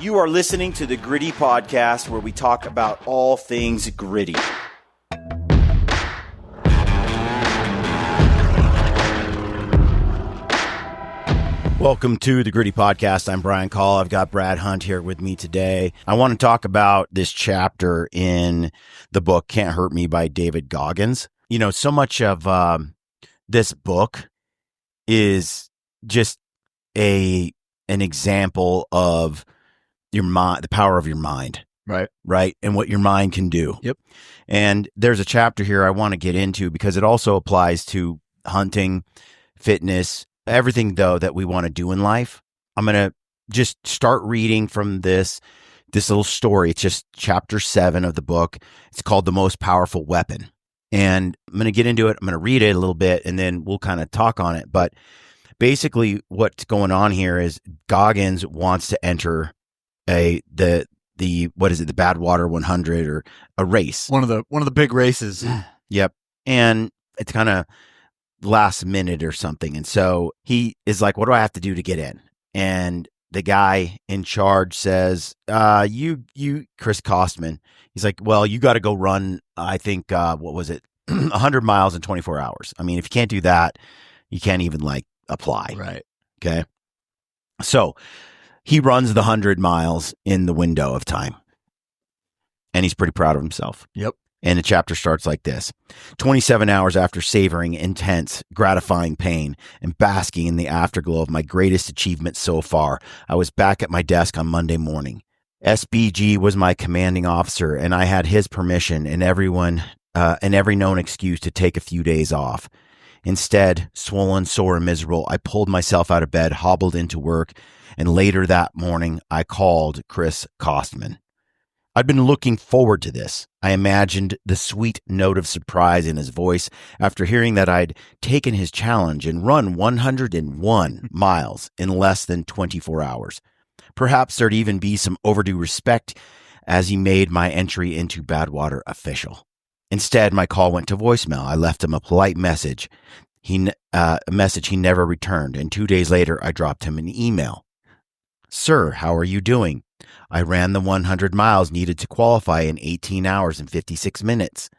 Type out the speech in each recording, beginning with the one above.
You are listening to the Gritty Podcast, where we talk about all things gritty. Welcome to the Gritty Podcast. I'm Brian Call. I've got Brad Hunt here with me today. I want to talk about this chapter in the book Can't Hurt Me by David Goggin. You know, so much of this book is just an example of your mind, the power of your mind. Right. And what your mind can do. Yep. And there's a chapter here I want to get into because it also applies to hunting, fitness, everything though that we want to do in life. I'm going to just start reading from this little story. It's just chapter 7 of the book. It's called The Most Powerful Weapon. And I'm going to get into it. I'm going to read it a little bit and then we'll kind of talk on it. But basically what's going on here is Goggins wants to enter the Badwater 100 or a race. One of the big races. Yep. And it's kind of last minute or something. And so he is like, what do I have to do to get in? And the guy in charge says, you, Chris Cosman, he's like, well, you got to go run, I think, 100 miles in 24 hours. I mean, if you can't do that, you can't even apply. Right. Okay. So he runs the 100 miles in the window of time and he's pretty proud of himself. Yep. And the chapter starts like this. 27 hours after savoring intense, gratifying pain and basking in the afterglow of my greatest achievement so far, I was back at my desk on Monday morning. SBG was my commanding officer, and I had his permission and every known excuse to take a few days off. Instead, swollen, sore, and miserable, I pulled myself out of bed, hobbled into work, and later that morning, I called Chris Cosman. I'd been looking forward to this. I imagined the sweet note of surprise in his voice after hearing that I'd taken his challenge and run 101 miles in less than 24 hours. Perhaps there'd even be some overdue respect as he made my entry into Badwater official. Instead, my call went to voicemail. I left him a polite message, a message he never returned, and 2 days later, I dropped him an email. Sir, how are you doing? I ran the 100 miles needed to qualify in 18 hours and 56 minutes.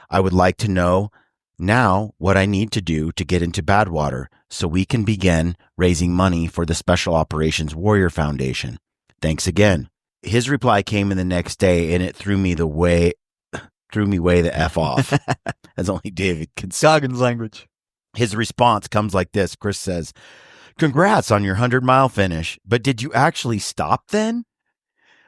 I would like to know now what I need to do to get into Badwater so we can begin raising money for the Special Operations Warrior Foundation. Thanks again. His reply came in the next day and it threw me way the F off, as only David could say. Goggins language. His response comes like this. Chris says, "Congrats on your 100-mile finish, but did you actually stop then?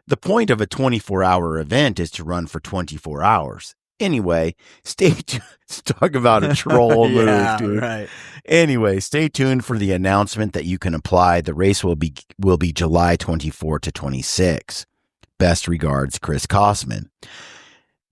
The point of a 24-hour event is to run for 24 hours. Anyway, stay tuned." Talk about a troll move, dude. Right. Anyway, stay tuned for the announcement that you can apply. The race will be July 24 to 26. Best regards, Chris Cosman.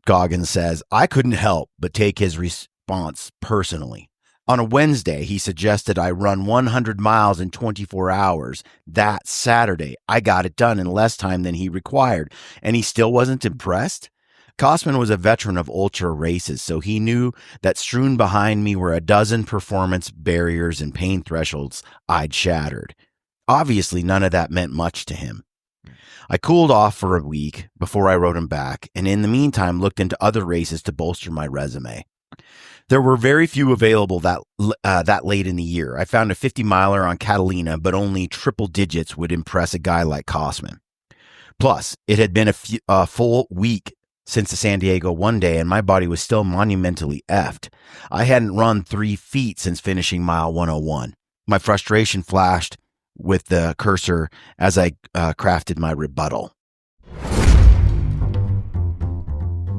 Goggins says, I couldn't help but take his response personally. On a Wednesday, he suggested I run 100 miles in 24 hours. That Saturday, I got it done in less time than he required, and he still wasn't impressed? Cosman was a veteran of ultra races, so he knew that strewn behind me were a dozen performance barriers and pain thresholds I'd shattered. Obviously, none of that meant much to him. I cooled off for a week before I wrote him back, and in the meantime looked into other races to bolster my resume. There were very few available that late in the year. I found a 50-miler on Catalina, but only triple digits would impress a guy like Cosman. Plus, it had been a full week since the San Diego one day, and my body was still monumentally effed. I hadn't run 3 feet since finishing mile 101. My frustration flashed with the cursor as I crafted my rebuttal.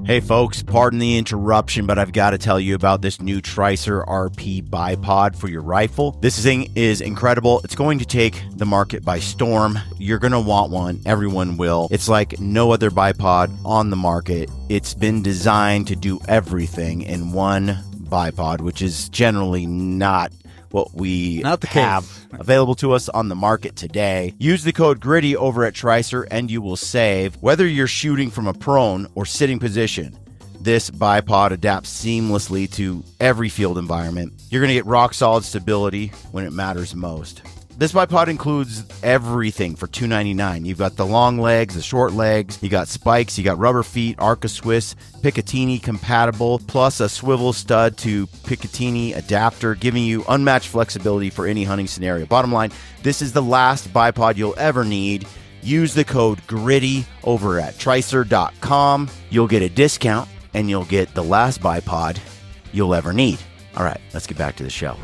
Hey folks, pardon the interruption, but I've got to tell you about this new Tricer RP bipod for your rifle. This thing is incredible. It's going to take the market by storm. You're going to want one. Everyone will. It's like no other bipod on the market. It's been designed to do everything in one bipod, which is generally not what we have available to us on the market today. Use the code GRITTY over at Tricer and you will save. Whether you're shooting from a prone or sitting position, this bipod adapts seamlessly to every field environment. You're going to get rock solid stability when it matters most. This bipod includes everything for $2.99. You've got the long legs, the short legs, you got spikes, you got rubber feet, Arca Swiss, Picatinny compatible, plus a swivel stud to Picatinny adapter, giving you unmatched flexibility for any hunting scenario. Bottom line, this is the last bipod you'll ever need. Use the code GRITTY over at Tricer.com. You'll get a discount and you'll get the last bipod you'll ever need. All right, let's get back to the show.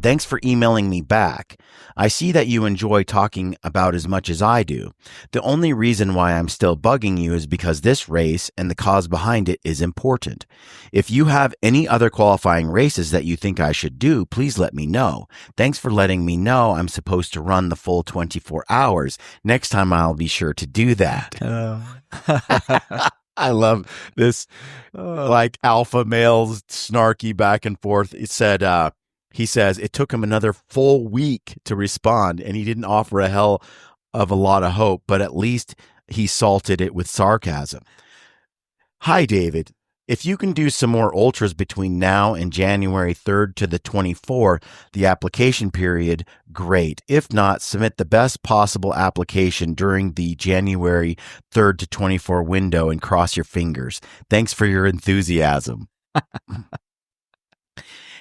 Thanks for emailing me back. I see that you enjoy talking about as much as I do. The only reason why I'm still bugging you is because this race and the cause behind it is important. If you have any other qualifying races that you think I should do, please let me know. Thanks for letting me know I'm supposed to run the full 24 hours. Next time I'll be sure to do that. I love this, like alpha males snarky back and forth. It said, he says it took him another full week to respond, and he didn't offer a hell of a lot of hope, but at least he salted it with sarcasm. Hi, David. If you can do some more ultras between now and January 3rd to the 24th, the application period, great. If not, submit the best possible application during the January 3rd to 24 window and cross your fingers. Thanks for your enthusiasm.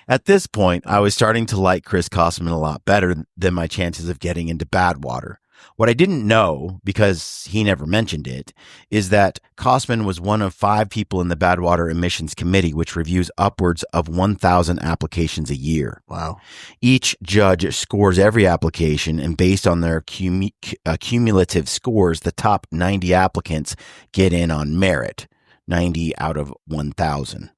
At this point, I was starting to like Chris Cosman a lot better than my chances of getting into Badwater. What I didn't know, because he never mentioned it, is that Cosman was one of 5 people in the Badwater Emissions Committee, which reviews upwards of 1,000 applications a year. Wow. Each judge scores every application, and based on their cumulative scores, the top 90 applicants get in on merit, 90 out of 1,000.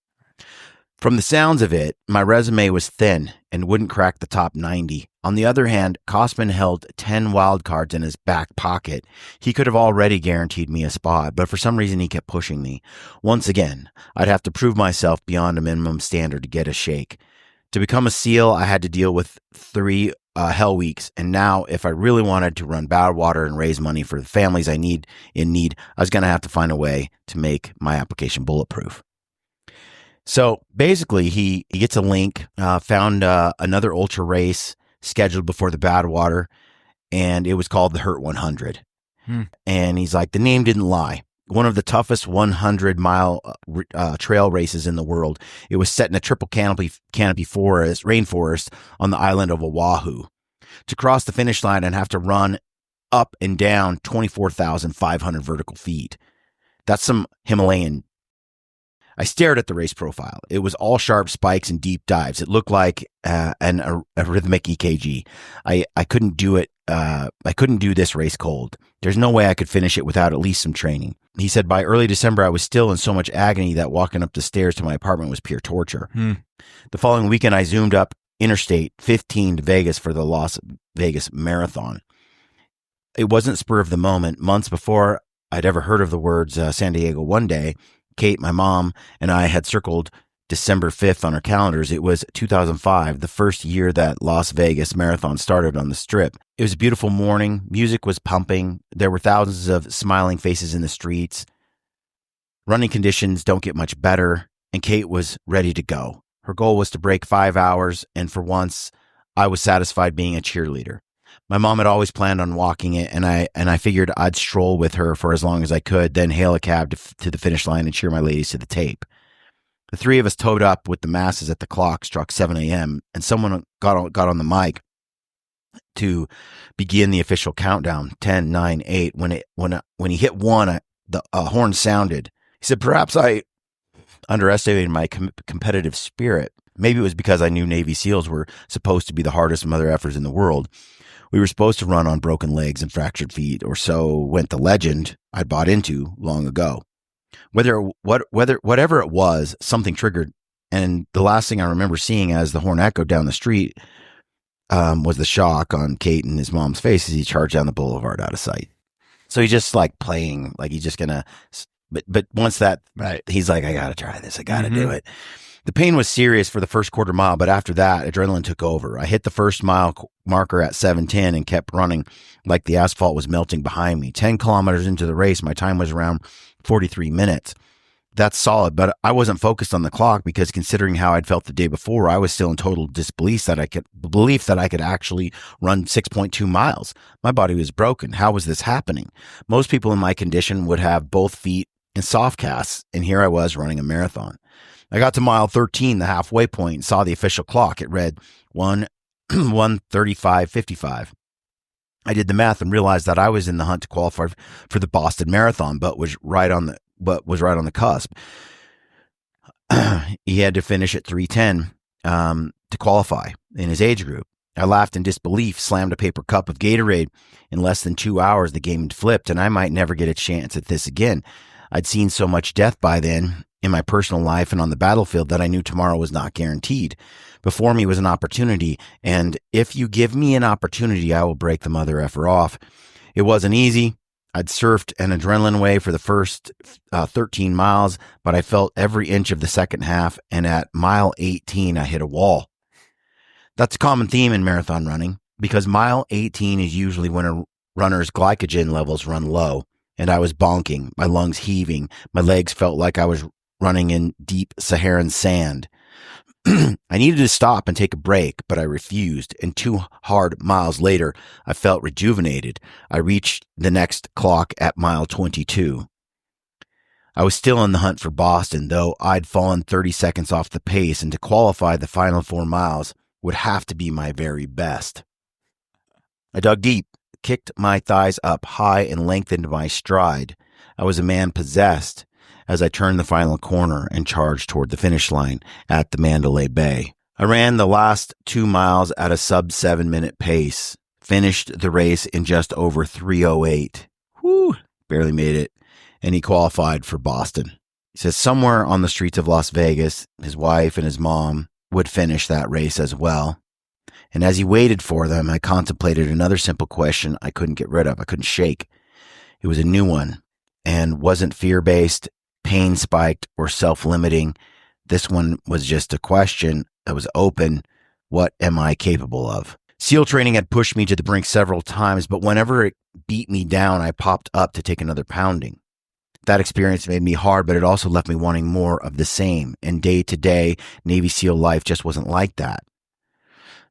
From the sounds of it, my resume was thin and wouldn't crack the top 90. On the other hand, Cosman held 10 wildcards in his back pocket. He could have already guaranteed me a spot, but for some reason he kept pushing me. Once again, I'd have to prove myself beyond a minimum standard to get a shake. To become a SEAL, I had to deal with 3 hell weeks, and now if I really wanted to run Badwater and raise money for the families I need, I was going to have to find a way to make my application bulletproof. So basically, he gets a link, found another ultra race scheduled before the Badwater, and it was called the Hurt 100. And he's like, the name didn't lie. One of the toughest 100-mile trail races in the world. It was set in a triple canopy rainforest on the island of Oahu. To cross the finish line, I'd have to run up and down 24,500 vertical feet. That's some Himalayan. I stared at the race profile. It was all sharp spikes and deep dives. It looked like an arrhythmic EKG. I couldn't do it. I couldn't do this race cold. There's no way I could finish it without at least some training. He said by early December, I was still in so much agony that walking up the stairs to my apartment was pure torture. The following weekend, I zoomed up Interstate 15 to Vegas for the Las Vegas Marathon. It wasn't spur of the moment. Months before I'd ever heard of the words San Diego one day, Kate, my mom, and I had circled December 5th on our calendars. It was 2005, the first year that Las Vegas Marathon started on the Strip. It was a beautiful morning. Music was pumping. There were thousands of smiling faces in the streets. Running conditions don't get much better, and Kate was ready to go. Her goal was to break 5 hours, and for once, I was satisfied being a cheerleader. My mom had always planned on walking it, and I figured I'd stroll with her for as long as I could, then hail a cab to the finish line and cheer my ladies to the tape. The 3 of us towed up with the masses at the clock struck 7 a.m., and someone got on the mic to begin the official countdown, 10, 9, 8. When he hit 1, the horn sounded. He said, perhaps I underestimated my competitive spirit. Maybe it was because I knew Navy SEALs were supposed to be the hardest mother effers in the world. We were supposed to run on broken legs and fractured feet, or so went the legend I'd bought into long ago. Whatever it was, something triggered, and the last thing I remember seeing as the horn echoed down the street was the shock on Kate and his mom's face as he charged down the boulevard out of sight. So he's just like playing, like he's just gonna. But once that, right, he's like, I gotta try this. I gotta do it. The pain was serious for the first quarter mile, but after that, adrenaline took over. I hit the first mile marker at 7:10 and kept running like the asphalt was melting behind me. 10 kilometers into the race, my time was around 43 minutes. that's solid, but I wasn't focused on the clock because considering how I'd felt the day before, I was still in total disbelief that I could actually run 6.2 miles. My body was broken. How was this happening? Most people in my condition would have both feet in soft casts, and here I was running a marathon. I got to mile 13, the halfway point, and saw the official clock. It read 1:35:55. I did the math and realized that I was in the hunt to qualify for the Boston Marathon, but was right on the cusp. He had to finish at 3:10 to qualify in his age group. I laughed in disbelief, slammed a paper cup of Gatorade. In less than 2 hours, the game had flipped, and I might never get a chance at this again. I'd seen so much death by then in my personal life and on the battlefield that I knew tomorrow was not guaranteed. Before me was an opportunity, and if you give me an opportunity, I will break the mother effer off. It wasn't easy. I'd surfed an adrenaline wave for the first 13 miles, but I felt every inch of the second half, and at mile 18, I hit a wall. That's a common theme in marathon running, because mile 18 is usually when a runner's glycogen levels run low, and I was bonking, my lungs heaving, my legs felt like I was running in deep Saharan sand. I needed to stop and take a break, but I refused, and 2 hard miles later, I felt rejuvenated. I reached the next clock at mile 22. I was still in the hunt for Boston, though I'd fallen 30 seconds off the pace, and to qualify the final 4 miles would have to be my very best. I dug deep, kicked my thighs up high, and lengthened my stride. I was a man possessed as I turned the final corner and charged toward the finish line at the Mandalay Bay. I ran the last 2 miles at a sub 7-minute pace, finished the race in just over 3:08. Whew, barely made it. And he qualified for Boston. He says somewhere on the streets of Las Vegas, his wife and his mom would finish that race as well. And as he waited for them, I contemplated another simple question I couldn't get rid of. I couldn't shake. It was a new one and wasn't fear-based, pain-spiked, or self-limiting. This one was just a question that was open. What am I capable of? SEAL training had pushed me to the brink several times, but whenever it beat me down, I popped up to take another pounding. That experience made me hard, but it also left me wanting more of the same. And day to day, Navy SEAL life just wasn't like that.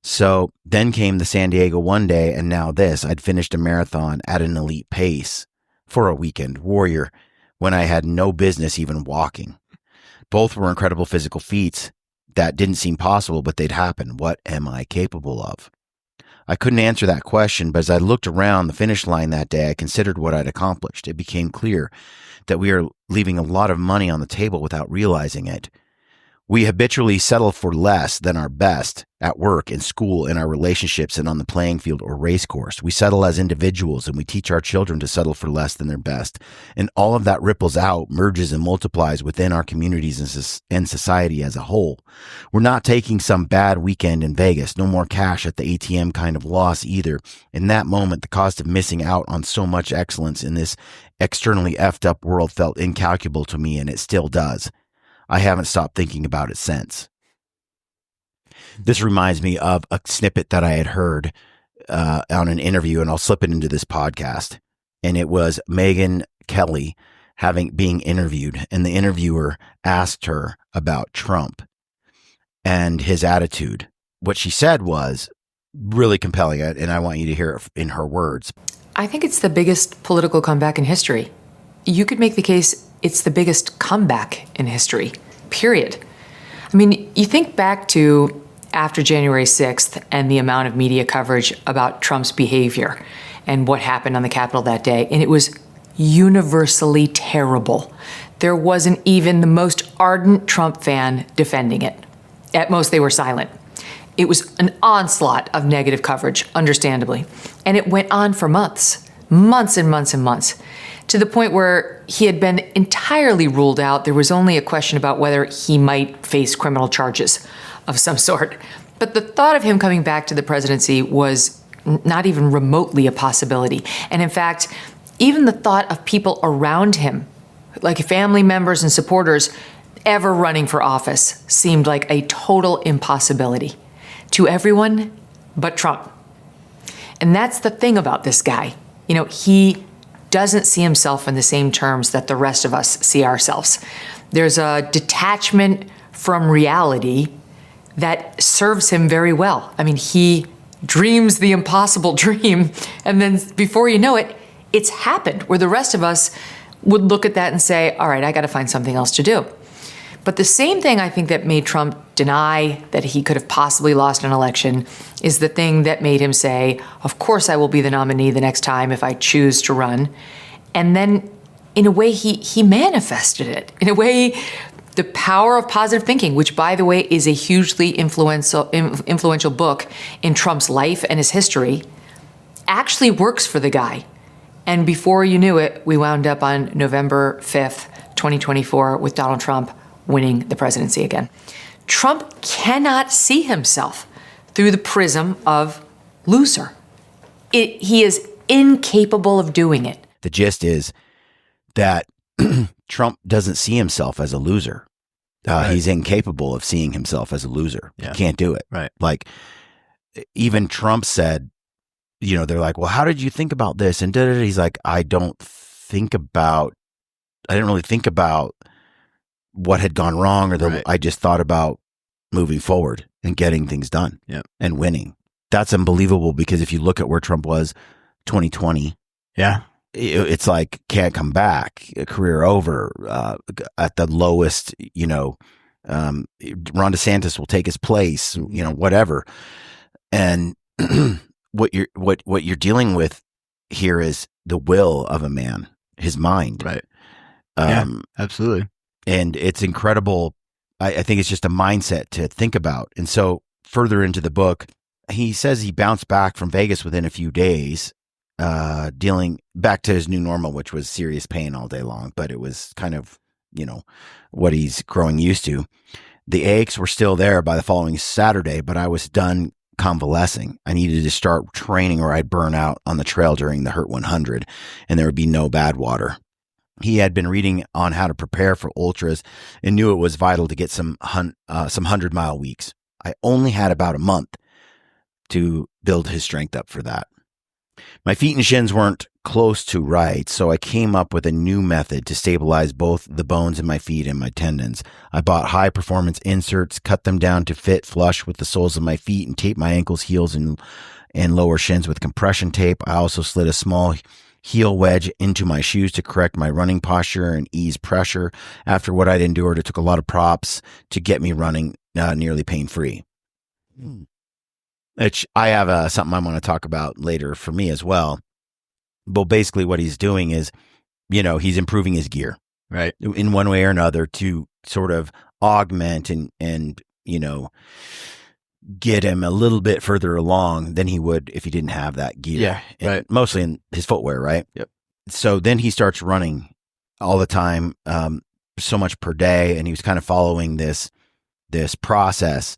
So then came the San Diego one day, and now this. I'd finished a marathon at an elite pace for a weekend warrior when I had no business even walking. Both were incredible physical feats that didn't seem possible, but they'd happen. What am I capable of? I couldn't answer that question, but as I looked around the finish line that day, I considered what I'd accomplished. It became clear that we are leaving a lot of money on the table without realizing it. We habitually settle for less than our best at work, in school, in our relationships, and on the playing field or race course. We settle as individuals, and we teach our children to settle for less than their best. And all of that ripples out, merges, and multiplies within our communities and society as a whole. We're not taking some bad weekend in Vegas, no more cash at the ATM kind of loss either. In that moment, the cost of missing out on so much excellence in this externally effed up world felt incalculable to me, and it still does. I haven't stopped thinking about it since. This reminds me of a snippet that I had heard on an interview, and I'll slip it into this podcast. And it was Megyn Kelly being interviewed, and the interviewer asked her about Trump and his attitude. What she said was really compelling, and I want you to hear it in her words. I think it's the biggest political comeback in history. You could make the case it's the biggest comeback in history, period. I mean, you think back to after January 6th and the amount of media coverage about Trump's behavior and what happened on the Capitol that day, and it was universally terrible. There wasn't even the most ardent Trump fan defending it. At most, they were silent. It was an onslaught of negative coverage, understandably. And it went on for months and months and months, to the point where he had been entirely ruled out. There was only a question about whether he might face criminal charges of some sort. But the thought of him coming back to the presidency was not even remotely a possibility. And in fact, even the thought of people around him, like family members and supporters, ever running for office seemed like a total impossibility to everyone but Trump. And that's the thing about this guy. He doesn't see himself in the same terms that the rest of us see ourselves. There's a detachment from reality that serves him very well. I mean, he dreams the impossible dream, and then before you know it, it's happened, where the rest of us would look at that and say, all right, I got to find something else to do. But the same thing I think that made Trump deny that he could have possibly lost an election is the thing that made him say, of course I will be the nominee the next time if I choose to run. And then in a way, he manifested it. In a way, the power of positive thinking, which, by the way, is a hugely influential book in Trump's life and his history, actually works for the guy. And before you knew it, we wound up on November 5th, 2024, with Donald Trump winning the presidency again. Trump cannot see himself through the prism of loser. He is incapable of doing it. The gist is that Trump doesn't see himself as a loser. Right. He's incapable of seeing himself as a loser. Yeah. He can't do it. Right. Like, even Trump said, you know, they're like, well, how did you think about this? And he's like, I didn't really think about what had gone wrong, or Right. I just thought about moving forward and getting things done and winning. That's unbelievable, because if you look at where Trump was 2020, it's like, can't come back, a career over, at the lowest, you know, Ron DeSantis will take his place, you know, whatever. And what you're dealing with here is the will of a man, his mind. Right. Absolutely. And it's incredible. I think it's just a mindset to think about. And so further into the book, he says he bounced back from Vegas within a few days, dealing back to his new normal, which was serious pain all day long, but it was kind of, you know, what he's growing used to. The aches were still there by the following Saturday, but I was done convalescing. I needed to start training or I'd burn out on the trail during the Hurt 100, and there would be no Badwater. He had been reading on how to prepare for ultras and knew it was vital to get some 100-mile weeks. I only had about a month to build his strength up for that. My feet and shins weren't close to right, so I came up with a new method to stabilize both the bones in my feet and my tendons. I bought high-performance inserts, cut them down to fit flush with the soles of my feet, and taped my ankles, heels, and lower shins with compression tape. I also slid a small heel wedge into my shoes to correct my running posture and ease pressure. After what I'd endured, it took a lot of props to get me running nearly pain-free. Which I have something I want to talk about later for me as well. But basically what he's doing is, you know, he's improving his gear, Right. in one way or another to sort of augment and you know, get him a little bit further along than he would if he didn't have that gear. Yeah, And right. mostly in his footwear, right? Yep. So then he starts running all the time, so much per day, and he was kind of following this process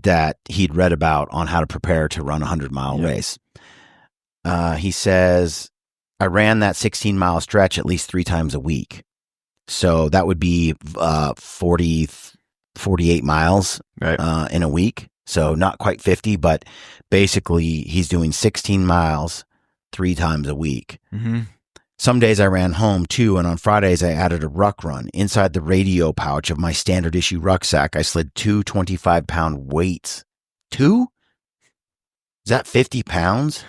that he'd read about on how to prepare to run a 100-mile race. He says, I ran that 16-mile stretch at least 3 times a week. So that would be 48 miles Right. in a week. So not quite 50, but basically he's doing 16 miles 3 times a week. Mm-hmm. Some days I ran home too, and on Fridays I added a ruck run. Inside the radio pouch of my standard issue rucksack, I slid 2 25-pound weights. 2? Is that 50 pounds?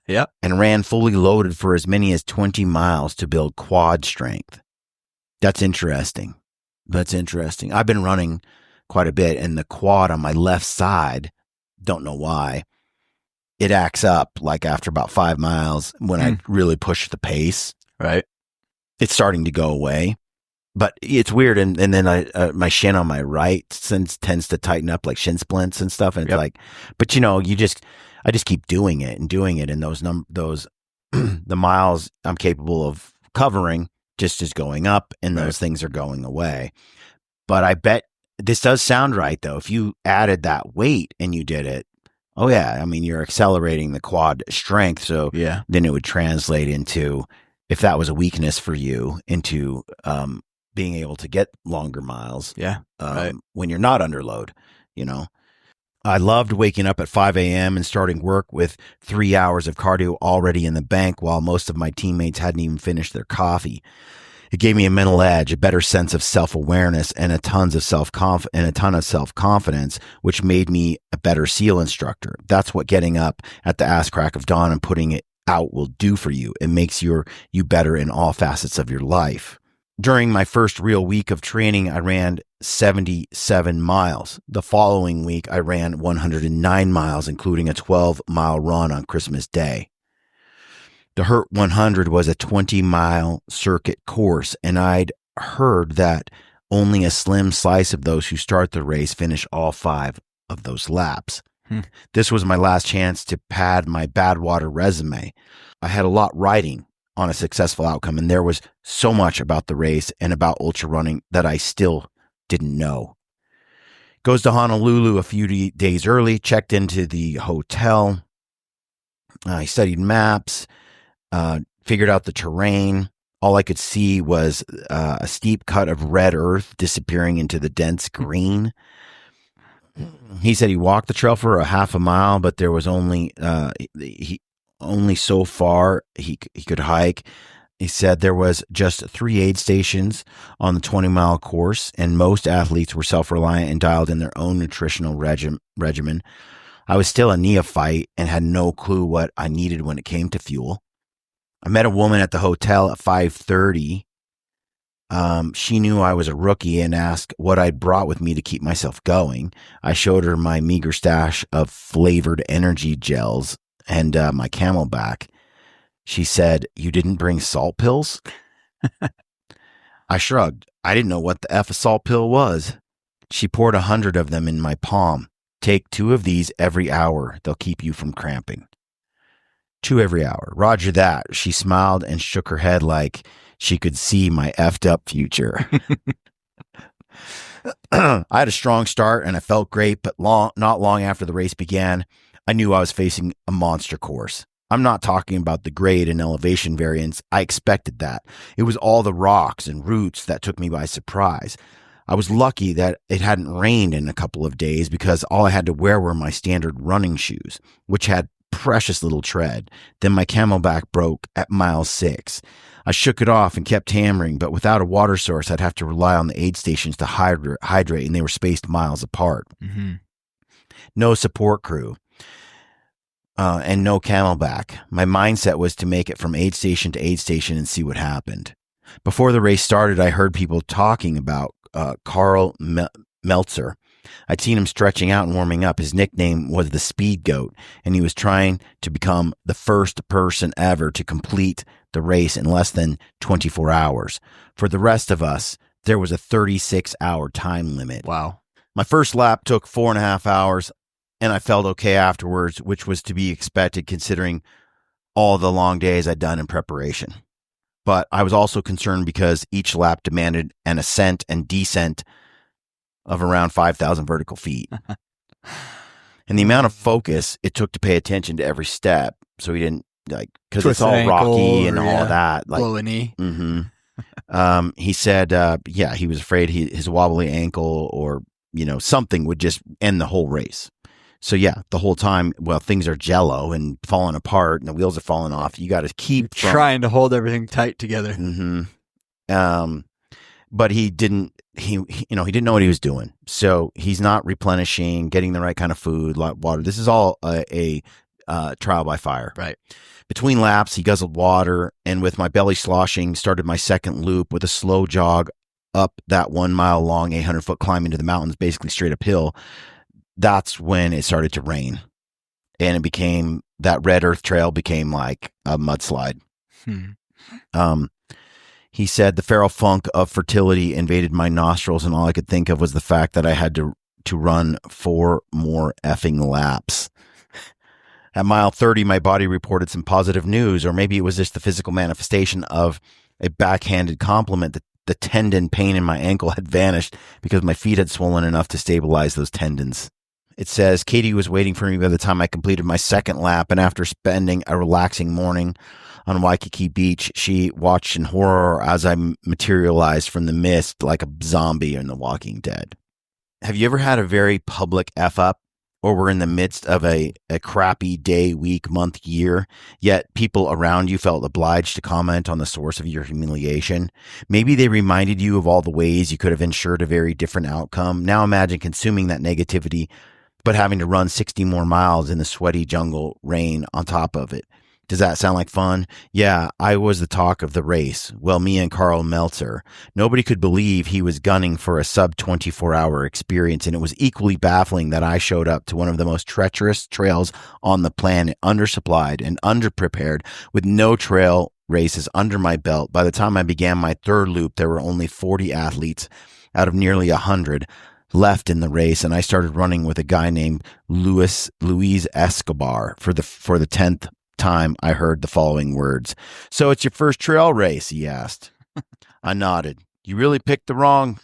Yeah. And ran fully loaded for as many as 20 miles to build quad strength. That's interesting. I've been running quite a bit, and the quad on my left side, don't know why, it acts up like after about 5 miles when I really push the pace. Right. It's starting to go away, but it's weird. And then my shin on my right tends to tighten up like shin splints and stuff. And it's like, but you know, I just keep doing it. And those the miles I'm capable of covering just is going up, and those things are going away. But I bet this does sound right though. If you added that weight and you did it, oh yeah, I mean, you're accelerating the quad strength. So then it would translate into, if that was a weakness for you, into being able to get longer miles. When you're not under load, you know. I loved waking up at 5 a.m. and starting work with 3 hours of cardio already in the bank while most of my teammates hadn't even finished their coffee. It gave me a mental edge, a better sense of self-awareness, and a ton of self-confidence, which made me a better SEAL instructor. That's what getting up at the ass crack of dawn and putting it out will do for you. It makes you better in all facets of your life. During my first real week of training, I ran 77 miles. The following week, I ran 109 miles, including a 12-mile run on Christmas Day. The Hurt 100 was a 20-mile circuit course, and I'd heard that only a slim slice of those who start the race finish all 5 of those laps. This was my last chance to pad my Badwater resume. I had a lot riding on a successful outcome, and there was so much about the race and about ultra running that I still didn't know. Goes to Honolulu a few days early, checked into the hotel. I studied maps, figured out the terrain. All I could see was a steep cut of red earth disappearing into the dense green. He said he walked the trail for a half a mile, but there was only so far he could hike. He said there was just 3 aid stations on the 20-mile course, and most athletes were self-reliant and dialed in their own nutritional regimen. I was still a neophyte and had no clue what I needed when it came to fuel. I met a woman at the hotel at 5:30. She knew I was a rookie and asked what I'd brought with me to keep myself going. I showed her my meager stash of flavored energy gels and my Camelback. She said, "You didn't bring salt pills?" I shrugged. I didn't know what the F a salt pill was. She poured 100 of them in my palm. "Take 2 of these every hour. They'll keep you from cramping." 2 every hour. Roger that. She smiled and shook her head like she could see my effed up future. I had a strong start and I felt great, but not long after the race began, I knew I was facing a monster course. I'm not talking about the grade and elevation variance. I expected that. It was all the rocks and roots that took me by surprise. I was lucky that it hadn't rained in a couple of days because all I had to wear were my standard running shoes, which had precious little tread. Then my Camelback broke at mile 6. I shook it off and kept hammering, but without a water source, I'd have to rely on the aid stations to hydrate, and they were spaced miles apart. Mm-hmm. No support crew. And no Camelback. My mindset was to make it from aid station to aid station and see what happened. Before the race started, I heard people talking about Carl Meltzer. I'd seen him stretching out and warming up. His nickname was the Speed Goat, and he was trying to become the first person ever to complete the race in less than 24 hours. For the rest of us, there was a 36-hour time limit. Wow. My first lap took 4.5 hours, and I felt okay afterwards, which was to be expected considering all the long days I'd done in preparation. But I was also concerned because each lap demanded an ascent and descent of around 5,000 vertical feet. And the amount of focus it took to pay attention to every step, so he didn't, like, because it's all rocky and all of that. Like, blow a knee. Mm-hmm. He said, he was afraid his wobbly ankle or, something would just end the whole race. So yeah, the whole time, things are jello and falling apart and the wheels are falling off. You got to keep trying to hold everything tight together. Mm-hmm. But he didn't know what he was doing. So he's not replenishing, getting the right kind of food, water. This is all a trial by fire. Right. Between laps, he guzzled water, and with my belly sloshing, started my second loop with a slow jog up that 1 mile long, 800-foot climb into the mountains, basically straight uphill. That's when it started to rain, and that red earth trail became like a mudslide. He said the feral funk of fertility invaded my nostrils, and all I could think of was the fact that I had to run 4 more effing laps. At mile 30, my body reported some positive news, or maybe it was just the physical manifestation of a backhanded compliment that the tendon pain in my ankle had vanished because my feet had swollen enough to stabilize those tendons. It says, Katie was waiting for me by the time I completed my second lap, and after spending a relaxing morning on Waikiki Beach, she watched in horror as I materialized from the mist like a zombie in The Walking Dead. Have you ever had a very public F-up or were in the midst of a crappy day, week, month, year, yet people around you felt obliged to comment on the source of your humiliation. Maybe they reminded you of all the ways you could have ensured a very different outcome. Now imagine consuming that negativity, but having to run 60 more miles in the sweaty jungle rain on top of it. Does that sound like fun? Yeah, I was the talk of the race. Well, me and Carl Meltzer. Nobody could believe he was gunning for a sub 24-hour experience, and it was equally baffling that I showed up to one of the most treacherous trails on the planet, undersupplied and underprepared, with no trail races under my belt. By the time I began my third loop, there were only 40 athletes out of nearly 100 left in the race, and I started running with a guy named Luis Escobar for the 10th time. I heard the following words. So it's your first trail race, he asked. I nodded. You really picked the wrong.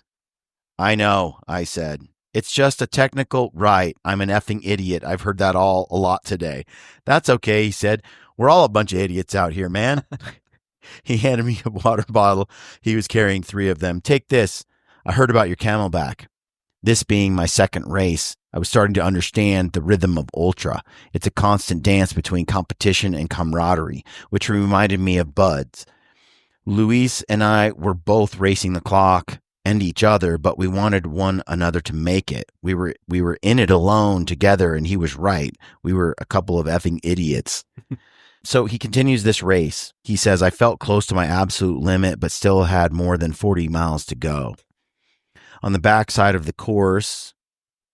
I know, I said. It's just a technical right. I'm an effing idiot. I've heard that a lot today. That's okay, he said. We're all a bunch of idiots out here, man. He handed me a water bottle. He was carrying 3 of them. Take this. I heard about your Camelback. This being my second race, I was starting to understand the rhythm of ultra. It's a constant dance between competition and camaraderie, which reminded me of Bud's. Luis and I were both racing the clock and each other, but we wanted one another to make it. We were in it alone together, and he was right. We were a couple of effing idiots. So he continues this race. He says, I felt close to my absolute limit, but still had more than 40 miles to go. On the backside of the course,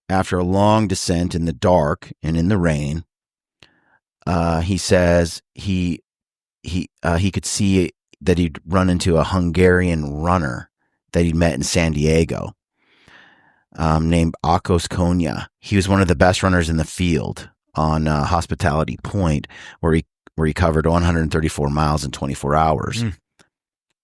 after a long descent in the dark and in the rain, he says he could see that he'd run into a Hungarian runner that he'd met in San Diego, named Akos Konya. He was one of the best runners in the field on Hospitality Point, where he covered 134 miles in 24 hours.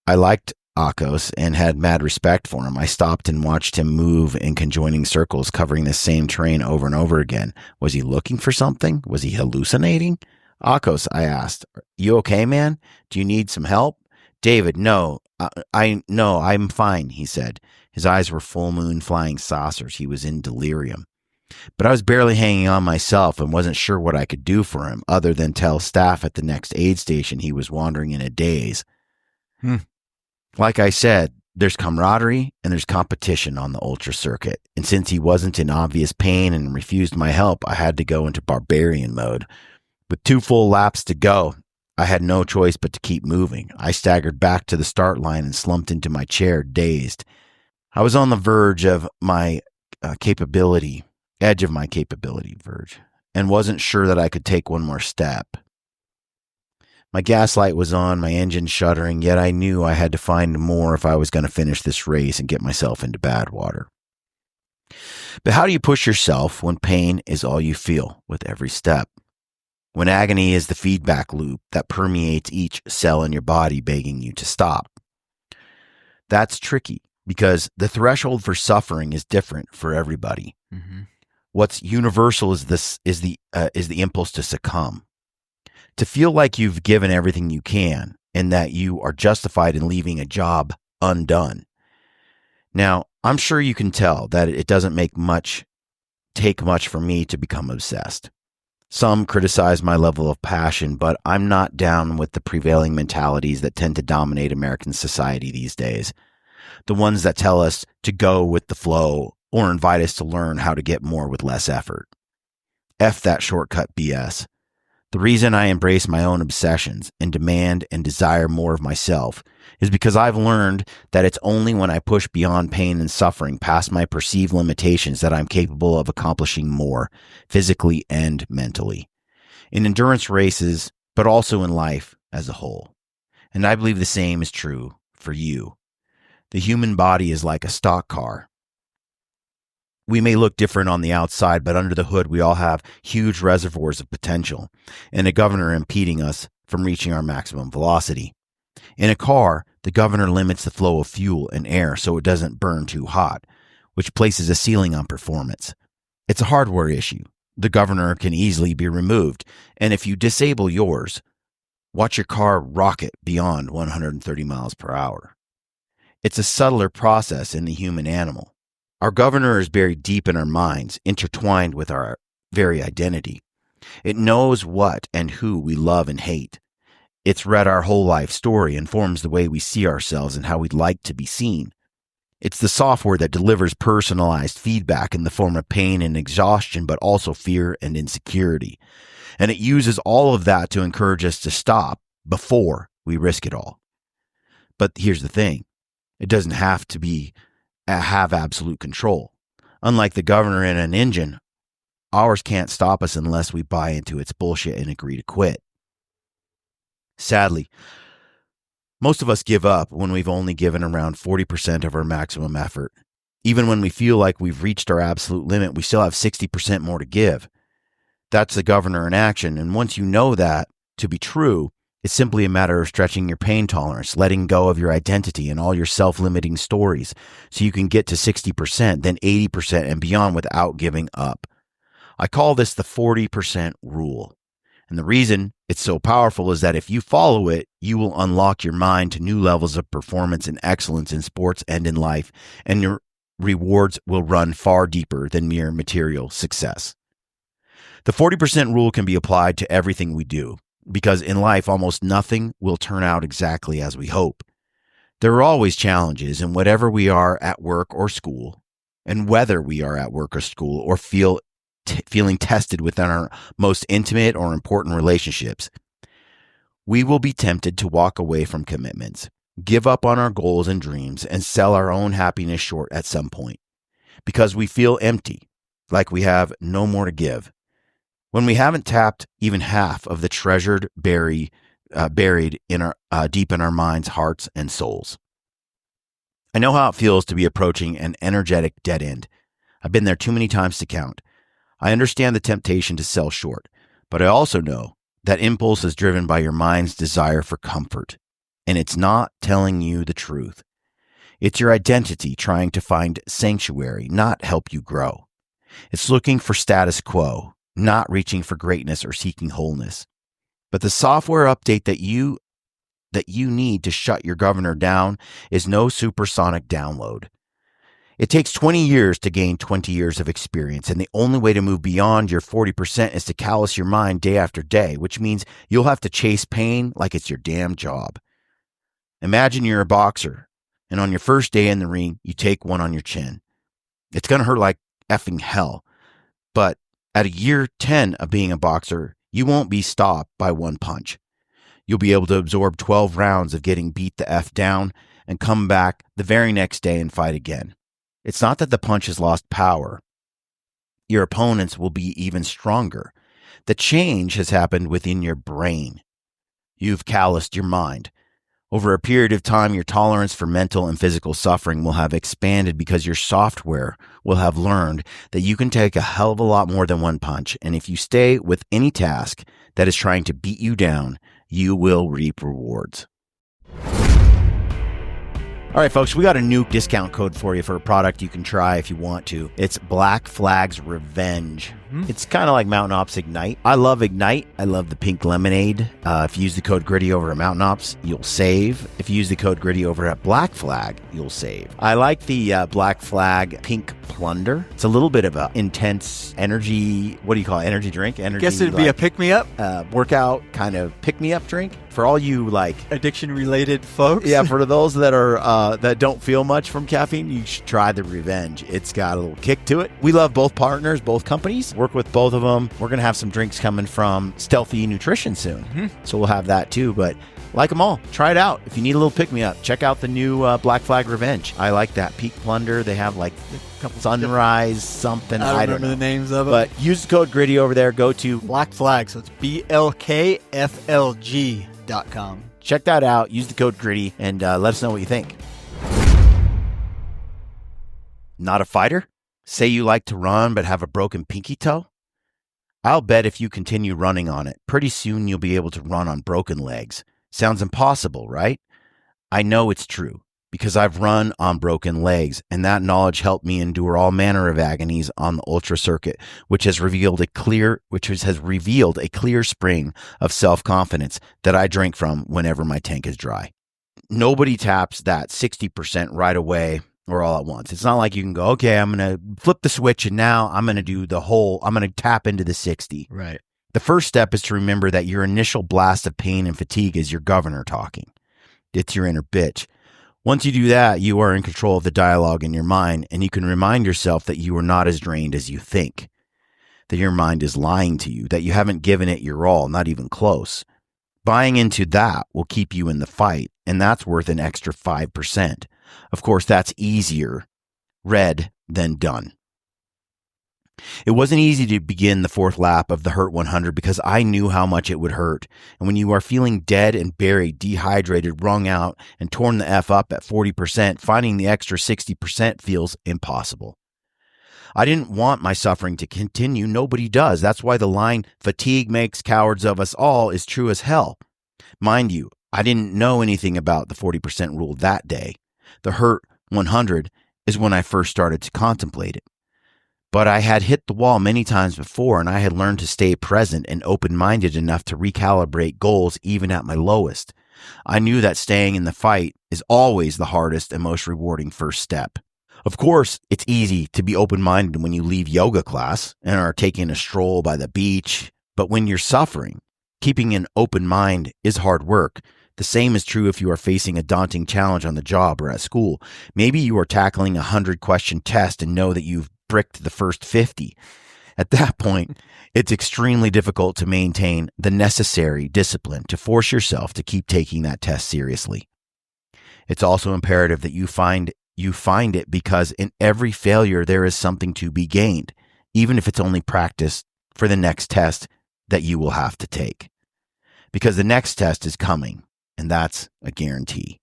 I liked Akos and had mad respect for him. I stopped and watched him move in conjoining circles, covering the same terrain over and over again. Was he looking for something? Was he hallucinating? Akos, I asked, you okay, man? Do you need some help? David, no, I'm fine, he said. His eyes were full moon flying saucers. He was in delirium. But I was barely hanging on myself and wasn't sure what I could do for him other than tell staff at the next aid station he was wandering in a daze. Like I said, there's camaraderie and there's competition on the ultra circuit. And since he wasn't in obvious pain and refused my help, I had to go into barbarian mode. With 2 full laps to go, I had no choice but to keep moving. I staggered back to the start line and slumped into my chair, dazed. I was on the verge of my edge of my capability, and wasn't sure that I could take one more step. My gas light was on, my engine shuddering, yet I knew I had to find more if I was going to finish this race and get myself into Badwater. But how do you push yourself when pain is all you feel with every step? When agony is the feedback loop that permeates each cell in your body, begging you to stop? That's tricky because the threshold for suffering is different for everybody. What's universal is the impulse to succumb. To feel like you've given everything you can and that you are justified in leaving a job undone. Now, I'm sure you can tell that it doesn't take much for me to become obsessed. Some criticize my level of passion, but I'm not down with the prevailing mentalities that tend to dominate American society these days. The ones that tell us to go with the flow or invite us to learn how to get more with less effort. F that shortcut BS. The reason I embrace my own obsessions and demand and desire more of myself is because I've learned that it's only when I push beyond pain and suffering past my perceived limitations that I'm capable of accomplishing more, physically and mentally. In endurance races, but also in life as a whole. And I believe the same is true for you. The human body is like a stock car. We may look different on the outside, but under the hood, we all have huge reservoirs of potential and a governor impeding us from reaching our maximum velocity. In a car, the governor limits the flow of fuel and air so it doesn't burn too hot, which places a ceiling on performance. It's a hardware issue. The governor can easily be removed, and if you disable yours, watch your car rocket beyond 130 miles per hour. It's a subtler process in the human animal. Our governor is buried deep in our minds, intertwined with our very identity. It knows what and who we love and hate. It's read our whole life story and forms the way we see ourselves and how we'd like to be seen. It's the software that delivers personalized feedback in the form of pain and exhaustion, but also fear and insecurity. And it uses all of that to encourage us to stop before we risk it all. But here's the thing. It doesn't have to have absolute control. Unlike the governor in an engine, ours can't stop us unless we buy into its bullshit and agree to quit. Sadly, most of us give up when we've only given around 40% of our maximum effort. Even when we feel like we've reached our absolute limit, we still have 60% more to give. That's the governor in action, and once you know that to be true, it's simply a matter of stretching your pain tolerance, letting go of your identity and all your self-limiting stories so you can get to 60%, then 80% and beyond without giving up. I call this the 40% rule. And the reason it's so powerful is that if you follow it, you will unlock your mind to new levels of performance and excellence in sports and in life, and your rewards will run far deeper than mere material success. The 40% rule can be applied to everything we do, because in life, almost nothing will turn out exactly as we hope. There are always challenges in whatever we are at work or school, and whether we are at work or school or feeling tested within our most intimate or important relationships. We will be tempted to walk away from commitments, give up on our goals and dreams, and sell our own happiness short at some point because we feel empty, like we have no more to give. When we haven't tapped even half of the treasured buried in our deep in our minds, hearts, and souls. I know how it feels to be approaching an energetic dead end. I've been there too many times to count. I understand the temptation to sell short, but I also know that impulse is driven by your mind's desire for comfort, and it's not telling you the truth. It's your identity trying to find sanctuary, not help you grow. It's looking for status quo, not reaching for greatness or seeking wholeness. But the software update that you need to shut your governor down is no supersonic download. It takes 20 years to gain 20 years of experience, and the only way to move beyond your 40% is to callous your mind day after day, which means you'll have to chase pain like it's your damn job. Imagine you're a boxer, and on your first day in the ring, you take one on your chin. It's going to hurt like effing hell, but at year 10 of being a boxer, you won't be stopped by one punch. You'll be able to absorb 12 rounds of getting beat the F down and come back the very next day and fight again. It's not that the punch has lost power. Your opponents will be even stronger. The change has happened within your brain. You've calloused your mind. Over a period of time, your tolerance for mental and physical suffering will have expanded because your software will have learned that you can take a hell of a lot more than one punch. And if you stay with any task that is trying to beat you down, you will reap rewards. All right, folks, we got a new discount code for you for a product you can try if you want to. It's Black Flag's Revenge. It's kind of like Mountain Ops Ignite. I love Ignite. I love the pink lemonade. If you use the code Gritty over at Mountain Ops, you'll save. If you use the code Gritty over at Black Flag, you'll save. I like the Black Flag Pink Plunder. It's a little bit of a intense energy, what do you call it? Energy drink? Energy, guess it'd be a pick-me-up? Workout kind of pick-me-up drink. For all you like addiction-related folks? Yeah, for those that are that don't feel much from caffeine, you should try the Revenge. It's got a little kick to it. We love both partners, both companies. Work with both of them. We're going to have some drinks coming from Stealthy Nutrition soon. So we'll have that too. But like them all, try it out. If you need a little pick-me-up, check out the new Black Flag Revenge. I like that. Peak Plunder. They have like a couple Sunrise something. I don't remember the names of it. But use the code Gritty over there. Go to Black Flag. So it's BLKFLG.com. Check that out. Use the code Gritty and let us know what you think. Not a fighter? Say you like to run but have a broken pinky toe? I'll bet if you continue running on it, pretty soon you'll be able to run on broken legs. Sounds impossible, right? I know it's true because I've run on broken legs, and that knowledge helped me endure all manner of agonies on the ultra circuit, which has revealed a clear spring of self-confidence that I drink from whenever my tank is dry. Nobody taps that 60% right away or all at once. It's not like you can go, okay, I'm going to flip the switch and now I'm going to do I'm going to tap into the 60. Right. The first step is to remember that your initial blast of pain and fatigue is your governor talking. It's your inner bitch. Once you do that, you are in control of the dialogue in your mind, and you can remind yourself that you are not as drained as you think, that your mind is lying to you, that you haven't given it your all, not even close. Buying into that will keep you in the fight, and that's worth an extra 5%. Of course, that's easier read than done. It wasn't easy to begin the fourth lap of the Hurt 100 because I knew how much it would hurt. And when you are feeling dead and buried, dehydrated, wrung out, and torn the F up at 40%, finding the extra 60% feels impossible. I didn't want my suffering to continue. Nobody does. That's why the line, "fatigue makes cowards of us all," is true as hell. Mind you, I didn't know anything about the 40% rule that day. The Hurt 100 is when I first started to contemplate it. But I had hit the wall many times before, and I had learned to stay present and open-minded enough to recalibrate goals even at my lowest. I knew that staying in the fight is always the hardest and most rewarding first step. Of course, it's easy to be open-minded when you leave yoga class and are taking a stroll by the beach, but when you're suffering, keeping an open mind is hard work. The same is true if you are facing a daunting challenge on the job or at school. Maybe you are tackling a 100-question test and know that you've bricked the first 50. At that point, it's extremely difficult to maintain the necessary discipline to force yourself to keep taking that test seriously. It's also imperative that you find it, because in every failure there is something to be gained, even if it's only practice for the next test that you will have to take. Because the next test is coming, and that's a guarantee.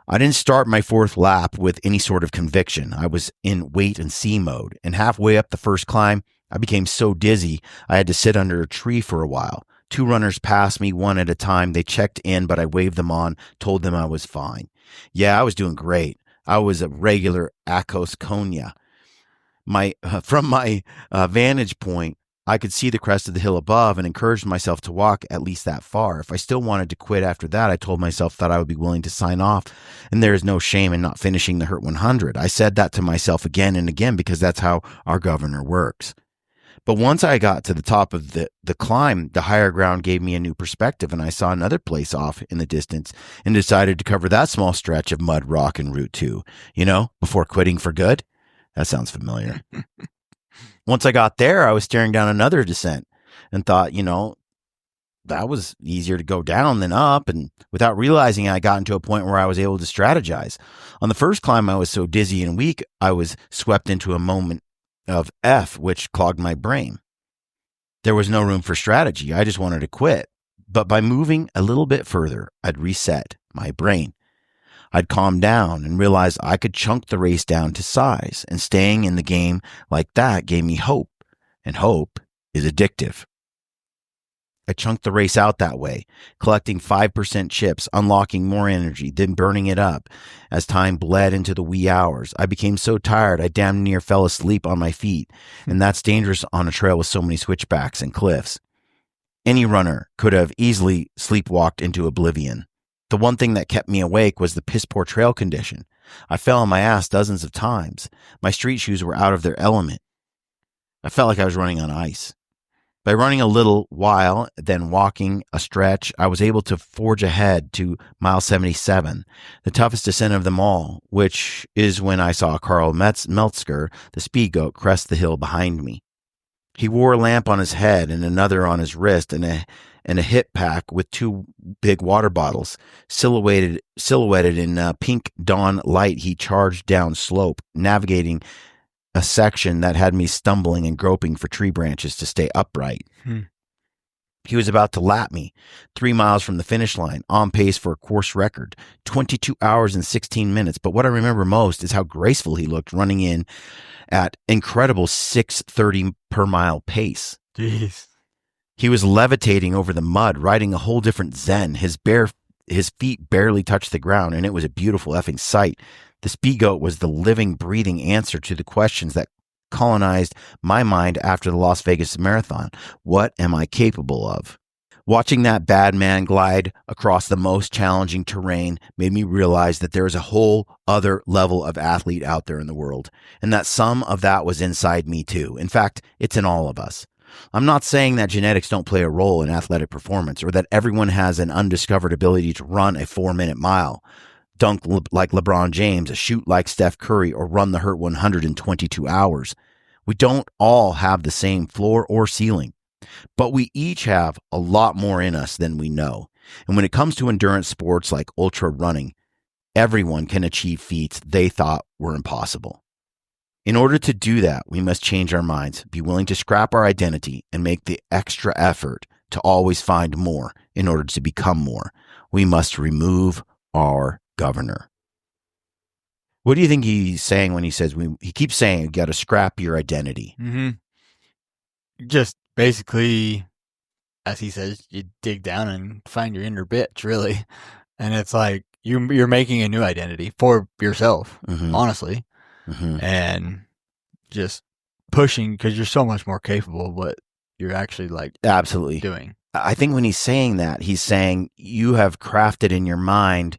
I didn't start my fourth lap with any sort of conviction. I was in wait and see mode, and halfway up the first climb, I became so dizzy I had to sit under a tree for a while. 2 runners passed me one at a time. They checked in, but I waved them on, told them I was fine. Yeah, I was doing great. I was a regular Akos Konya. From my vantage point, I could see the crest of the hill above and encouraged myself to walk at least that far. If I still wanted to quit after that, I told myself that I would be willing to sign off, and there is no shame in not finishing the Hurt 100. I said that to myself again and again because that's how our governor works. But once I got to the top of the climb, the higher ground gave me a new perspective, and I saw another place off in the distance and decided to cover that small stretch of mud, rock, and route 2, before quitting for good. That sounds familiar. Once I got there, I was staring down another descent and thought, that was easier to go down than up. And without realizing, I got into a point where I was able to strategize. On the first climb, I was so dizzy and weak, I was swept into a moment of F, which clogged my brain. There was no room for strategy. I just wanted to quit. But by moving a little bit further, I'd reset my brain. I'd calmed down and realized I could chunk the race down to size, and staying in the game like that gave me hope, and hope is addictive. I chunked the race out that way, collecting 5% chips, unlocking more energy, then burning it up. As time bled into the wee hours, I became so tired I damn near fell asleep on my feet, and that's dangerous on a trail with so many switchbacks and cliffs. Any runner could have easily sleepwalked into oblivion. The one thing that kept me awake was the piss-poor trail condition. I fell on my ass dozens of times. My street shoes were out of their element. I felt like I was running on ice. By running a little while, then walking a stretch, I was able to forge ahead to mile 77, the toughest descent of them all, which is when I saw Karl Meltzker, the speed goat, crest the hill behind me. He wore a lamp on his head and another on his wrist, and a hip pack with 2 big water bottles. Silhouetted in pink dawn light, he charged down slope, navigating a section that had me stumbling and groping for tree branches to stay upright. He was about to lap me, 3 miles from the finish line, on pace for a course record, 22 hours and 16 minutes. But what I remember most is how graceful he looked, running in at incredible 6:30 per mile pace. Jeez. He was levitating over the mud, riding a whole different zen. His feet barely touched the ground, and it was a beautiful effing sight. The speed goat was the living, breathing answer to the questions that colonized my mind after the Las Vegas Marathon. What am I capable of? Watching that bad man glide across the most challenging terrain made me realize that there is a whole other level of athlete out there in the world, and that some of that was inside me too. In fact, it's in all of us. I'm not saying that genetics don't play a role in athletic performance or that everyone has an undiscovered ability to run a 4-minute mile, dunk like LeBron James, shoot like Steph Curry, or run the Hurt 100 in 22 hours. We don't all have the same floor or ceiling. But we each have a lot more in us than we know. And when it comes to endurance sports like ultra running, everyone can achieve feats they thought were impossible. In order to do that, we must change our minds, be willing to scrap our identity, and make the extra effort to always find more in order to become more. We must remove our governor. What do you think he's saying when he says, he keeps saying, you got to scrap your identity? Mm-hmm. Just basically, as he says, you dig down and find your inner bitch, really. And it's like you're making a new identity for yourself, honestly. And just pushing, because you're so much more capable of what you're actually like absolutely doing. I think when he's saying that, he's saying you have crafted in your mind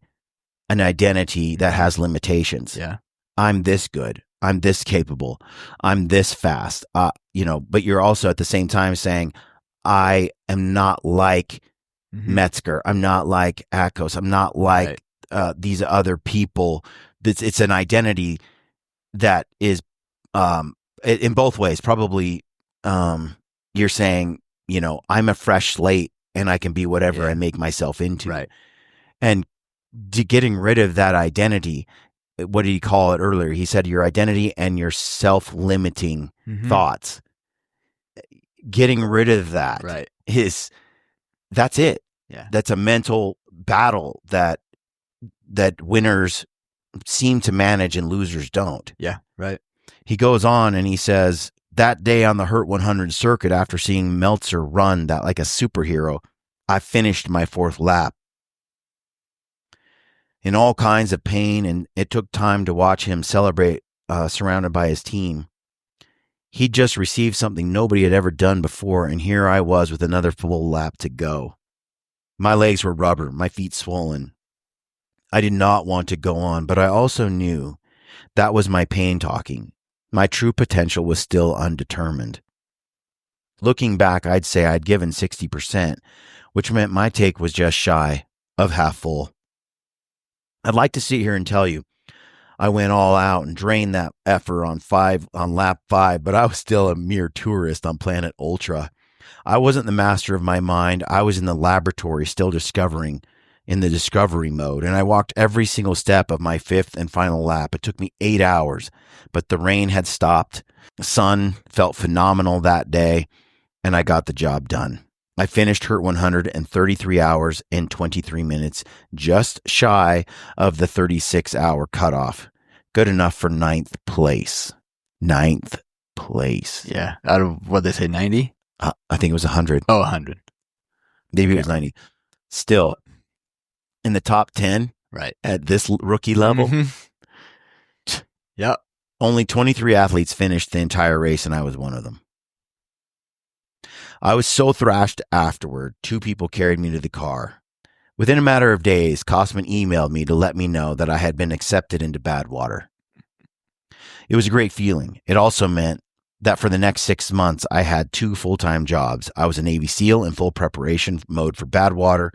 an identity that has limitations. Yeah. I'm this good. I'm this capable. I'm this fast. But you're also at the same time saying, I am not like Metzger. I'm not like Akos. I'm not like these other people. It's an identity that is in both ways. Probably you're saying, I'm a fresh slate and I can be whatever I make myself into. Right. And getting rid of that identity, what did he call it earlier? He said your identity and your self-limiting thoughts. Getting rid of that that's it. Yeah. That's a mental battle that winners seem to manage and losers don't. Yeah, right. He goes on and he says, that day on the Hurt 100 circuit, after seeing Meltzer run that like a superhero, I finished my 4th lap. In all kinds of pain, and it took time to watch him celebrate surrounded by his team. He'd just received something nobody had ever done before, and here I was with another full lap to go. My legs were rubber, my feet swollen. I did not want to go on, but I also knew that was my pain talking. My true potential was still undetermined. Looking back, I'd say I'd given 60%, which meant my take was just shy of half full. I'd like to sit here and tell you I went all out and drained that effort on lap 5, but I was still a mere tourist on Planet Ultra. I wasn't the master of my mind. I was in the laboratory still discovering, in the discovery mode, and I walked every single step of my 5th and final lap. It took me 8 hours, but the rain had stopped. The sun felt phenomenal that day, and I got the job done. I finished Hurt 100 in 33 hours and 23 minutes, just shy of the 36-hour cutoff. Good enough for 9th place. 9th place. Yeah. Out of, what they say, 90? I think it was 100. Oh, 100. Maybe it was 90. Still, in the top 10 right at this rookie level. Yep. Only 23 athletes finished the entire race, and I was one of them. I was so thrashed afterward, 2 people carried me to the car. Within a matter of days, Cosman emailed me to let me know that I had been accepted into Badwater. It was a great feeling. It also meant that for the next 6 months, I had 2 full-time jobs. I was a Navy SEAL in full preparation mode for Badwater.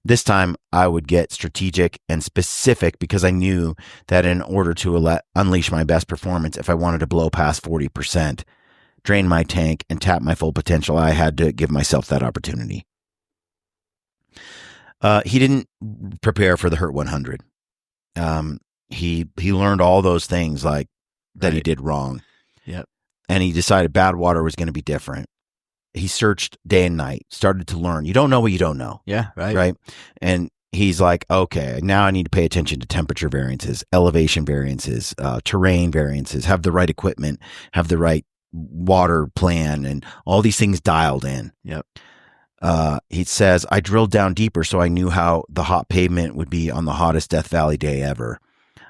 This time, I would get strategic and specific because I knew that in order to unleash my best performance, if I wanted to blow past 40%, drain my tank, and tap my full potential, I had to give myself that opportunity. He didn't prepare for the Hurt 100. He learned all those things like that he did wrong. Yep. And he decided Badwater was going to be different. He searched day and night, started to learn. You don't know what you don't know. Yeah, right. Right? And he's like, okay, now I need to pay attention to temperature variances, elevation variances, terrain variances, have the right equipment, have the right water plan, and all these things dialed in. Yep. He says, I drilled down deeper so I knew how the hot pavement would be on the hottest Death Valley day ever.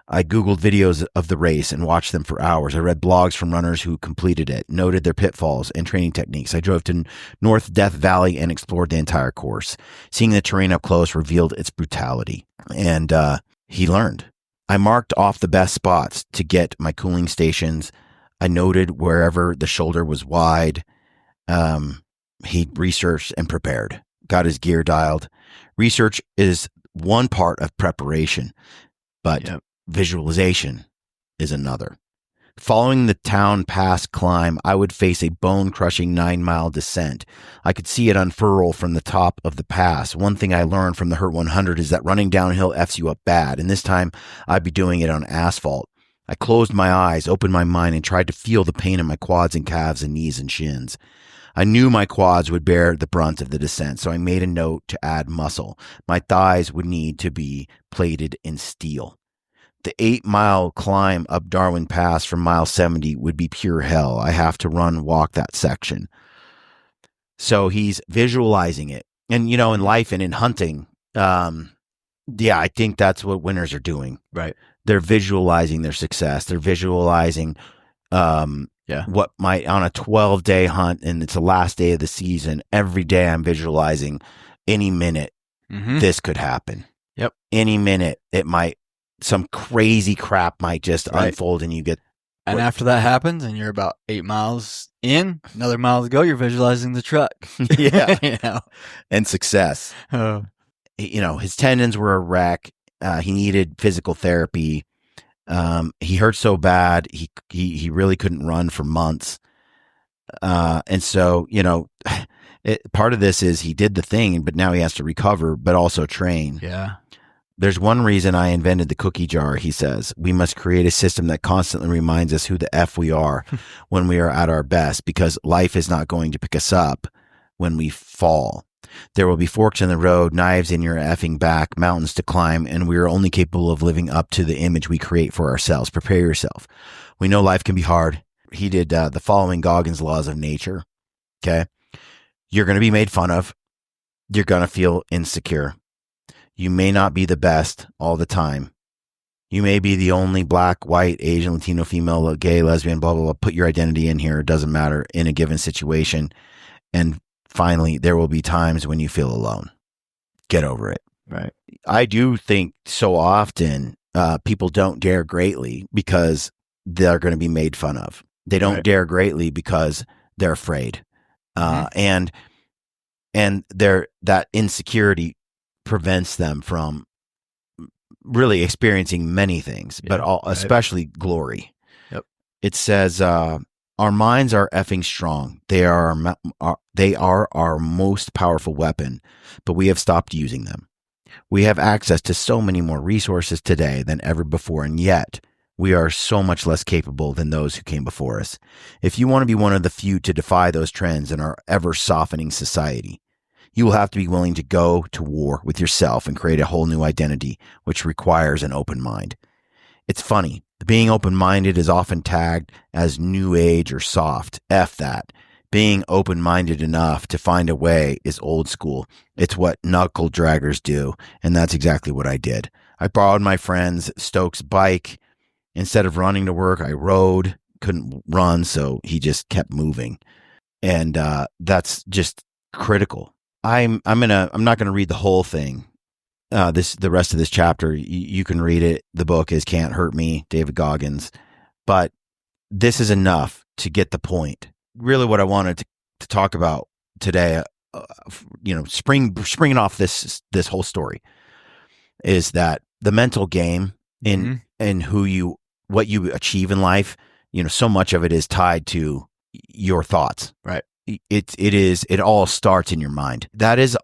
I Googled videos of the race and watched them for hours. I read blogs from runners who completed it, noted their pitfalls and training techniques. I drove to North Death Valley and explored the entire course. Seeing the terrain up close revealed its brutality. And he learned. I marked off the best spots to get my cooling stations. I noted wherever the shoulder was wide. He researched and prepared, got his gear dialed. Research is one part of preparation, but visualization is another. Following the town pass climb, I would face a bone-crushing 9-mile descent. I could see it unfurl from the top of the pass. One thing I learned from the Hurt 100 is that running downhill F's you up bad, and this time I'd be doing it on asphalt. I closed my eyes, opened my mind, and tried to feel the pain in my quads and calves and knees and shins. I knew my quads would bear the brunt of the descent, so I made a note to add muscle. My thighs would need to be plated in steel. The 8-mile climb up Darwin Pass from mile 70 would be pure hell. I have to walk that section. So he's visualizing it. And, you know, in life and in hunting, I think that's what winners are doing. Right. They're visualizing their success. They're visualizing what might, on a 12-day hunt, and it's the last day of the season, every day I'm visualizing any minute this could happen. Yep. Any minute it might, some crazy crap might just unfold and you get. And after that happens and you're about 8 miles in, another mile to go, you're visualizing the truck. Yeah. You know? And success. Oh. You know, his tendons were a wreck. He needed physical therapy. He hurt so bad. He really couldn't run for months. And so, you know, part of this is he did the thing, but now he has to recover, but also train. Yeah. There's one reason I invented the cookie jar, he says. We must create a system that constantly reminds us who the F we are when we are at our best, because life is not going to pick us up when we fall. There will be forks in the road, knives in your effing back, mountains to climb, and we are only capable of living up to the image we create for ourselves. Prepare yourself. We know life can be hard. He did the following Goggins laws of nature. Okay. You're going to be made fun of. You're going to feel insecure. You may not be the best all the time. You may be the only black, white, Asian, Latino, female, gay, lesbian, blah, blah, blah. Put your identity in here. It doesn't matter in a given situation. And finally, there will be times when you feel alone. Get over it. Right. I do think so often people don't dare greatly because they're going to be made fun of. They don't dare greatly because they're afraid. And that insecurity prevents them from really experiencing many things, but especially glory. Yep. It says, our minds are effing strong. They are our most powerful weapon, but we have stopped using them. We have access to so many more resources today than ever before, and yet we are so much less capable than those who came before us. If you want to be one of the few to defy those trends in our ever-softening society, you will have to be willing to go to war with yourself and create a whole new identity, which requires an open mind. It's funny. Being open-minded is often tagged as new age or soft. F that. Being open-minded enough to find a way is old school. It's what knuckle draggers do, and that's exactly what I did. I borrowed my friend's Stokes bike. Instead of running to work, I rode. Couldn't run, so he just kept moving. And that's just critical. I'm not gonna read the whole thing. The rest of this chapter, you can read it. The book is Can't Hurt Me, David Goggins. But this is enough to get the point. Really what I wanted to talk about today, springing off this whole story, is that the mental game in what you achieve in life, so much of it is tied to your thoughts. Right. It all starts in your mind. That is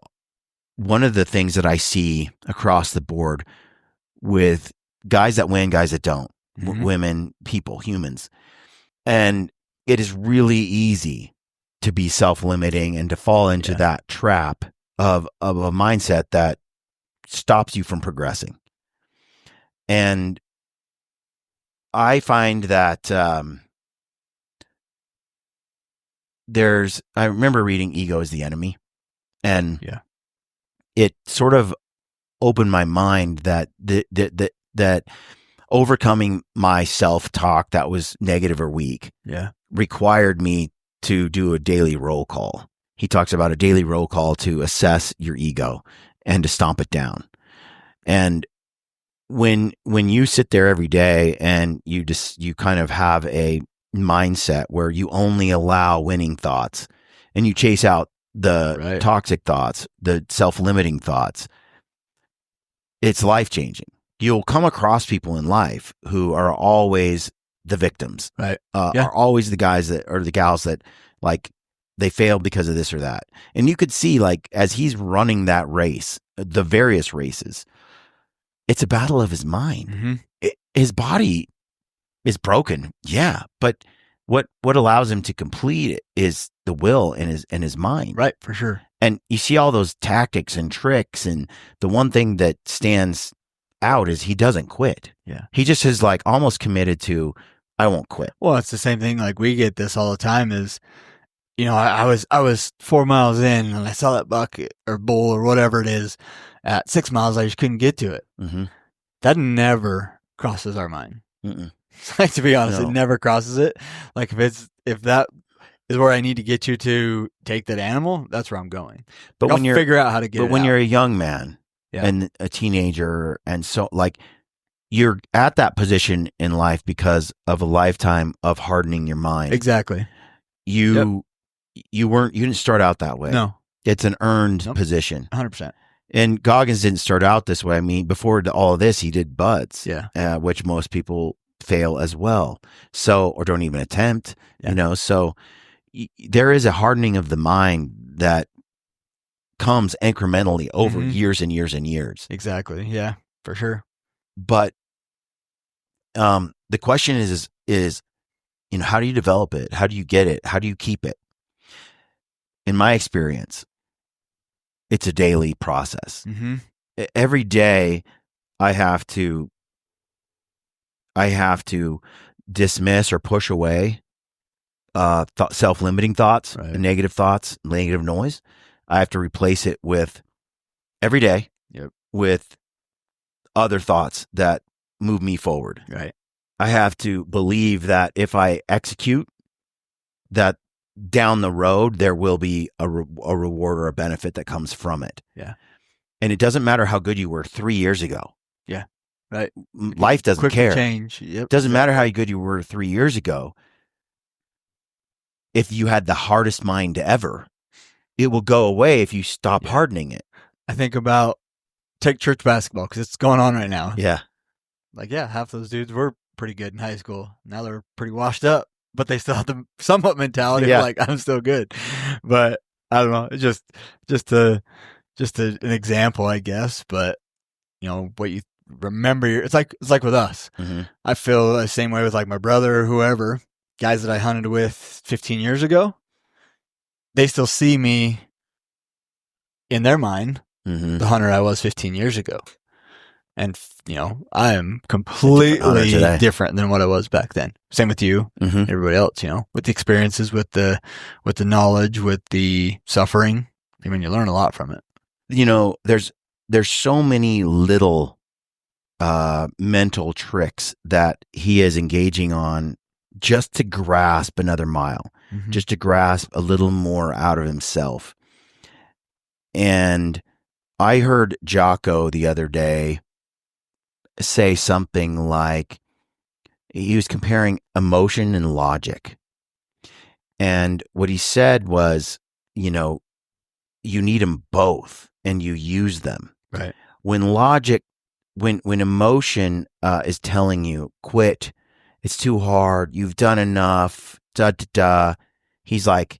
one of the things that I see across the board with guys that win, guys that don't, women, people, humans. And it is really easy to be self-limiting and to fall into that trap of a mindset that stops you from progressing. And I find that I remember reading Ego is the Enemy, and it sort of opened my mind that overcoming my self-talk that was negative or weak required me to do a daily roll call. He talks about a daily roll call to assess your ego and to stomp it down. And when you sit there every day and you kind of have a mindset where you only allow winning thoughts and you chase out the toxic thoughts, the self-limiting thoughts, it's life-changing. You'll come across people in life who are always the victims, are always the guys that or the gals that like they failed because of this or that. And you could see like as he's running that race, the various races, it's a battle of his mind. Mm-hmm. His body is broken. Yeah. But what allows him to complete it is the will and his mind. Right. For sure. And you see all those tactics and tricks. And the one thing that stands out is he doesn't quit. Yeah. He just is like almost committed to, I won't quit. Well, it's the same thing. Like we get this all the time is, you know, I was 4 miles in and I saw that bucket or bowl or whatever it is at 6 miles. I just couldn't get to it. Mm-hmm. That never crosses our mind. Mm-mm. Like, to be honest, No. it never crosses it. Like if that is where I need to get you to take that animal, that's where I'm going. But I'll when you're figure out how to get. But it when out. you're a young man and a teenager, and so like you're at that position in life because of a lifetime of hardening your mind. Exactly. You didn't start out that way. No, it's an earned position. 100%. And Goggins didn't start out this way. I mean, before all of this, he did buds, which most people fail as well. So, or don't even attempt, you know, so there is a hardening of the mind that comes incrementally over years and years and years. Exactly. Yeah, for sure. But the question is, you know, how do you develop it? How do you get it? How do you keep it? In my experience, it's a daily process. Mm-hmm. Every day I have to dismiss or push away self-limiting thoughts, negative thoughts, negative noise. I have to replace it with every day with other thoughts that move me forward. Right. I have to believe that if I execute, that down the road there will be a reward or a benefit that comes from it. Yeah. And it doesn't matter how good you were 3 years ago. Yeah. Right. Life doesn't Quick care. Change. Yep. Doesn't matter how good you were 3 years ago. If you had the hardest mind ever, it will go away if you stop hardening it. I think about take church basketball because it's going on right now. Yeah. Like, half those dudes were pretty good in high school. Now they're pretty washed up, but they still have the somewhat mentality of like, I'm still good. But I don't know. It's just an example, I guess. But you know what you remember. It's like with us. Mm-hmm. I feel the same way with like my brother or whoever, guys that I hunted with 15 years ago. They still see me in their mind, the hunter I was 15 years ago. And, you know, I am completely different than what I was back then. Same with you, everybody else, you know, with the experiences, with the knowledge, with the suffering. I mean, you learn a lot from it. You know, there's so many little mental tricks that he is engaging on just to grasp another mile, just to grasp a little more out of himself. And I heard Jocko the other day say something like he was comparing emotion and logic. And what he said was, you know, you need them both and you use them. Right. When logic, when emotion is telling you, quit, it's too hard, you've done enough, he's like,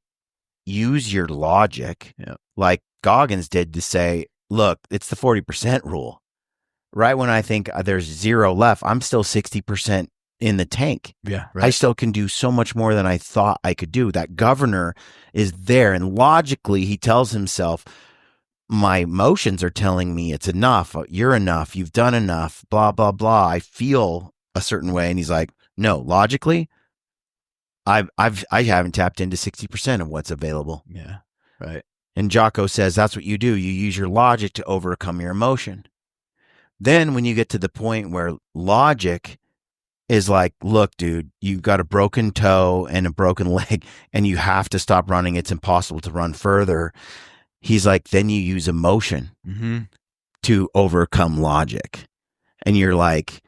use your logic, like Goggins did, to say, look, it's the 40% rule. Right when I think there's zero left, I'm still 60% in the tank. Yeah, right. I still can do so much more than I thought I could do. That governor is there. And logically, he tells himself, my emotions are telling me it's enough. You're enough. You've done enough. Blah, blah, blah. I feel a certain way. And he's like, no, logically, I haven't tapped into 60% of what's available. Yeah, right. And Jocko says that's what you do. You use your logic to overcome your emotion. Then when you get to the point where logic is like, look, dude, you've got a broken toe and a broken leg and you have to stop running. It's impossible to run further. He's like, then you use emotion to overcome logic. And you're like,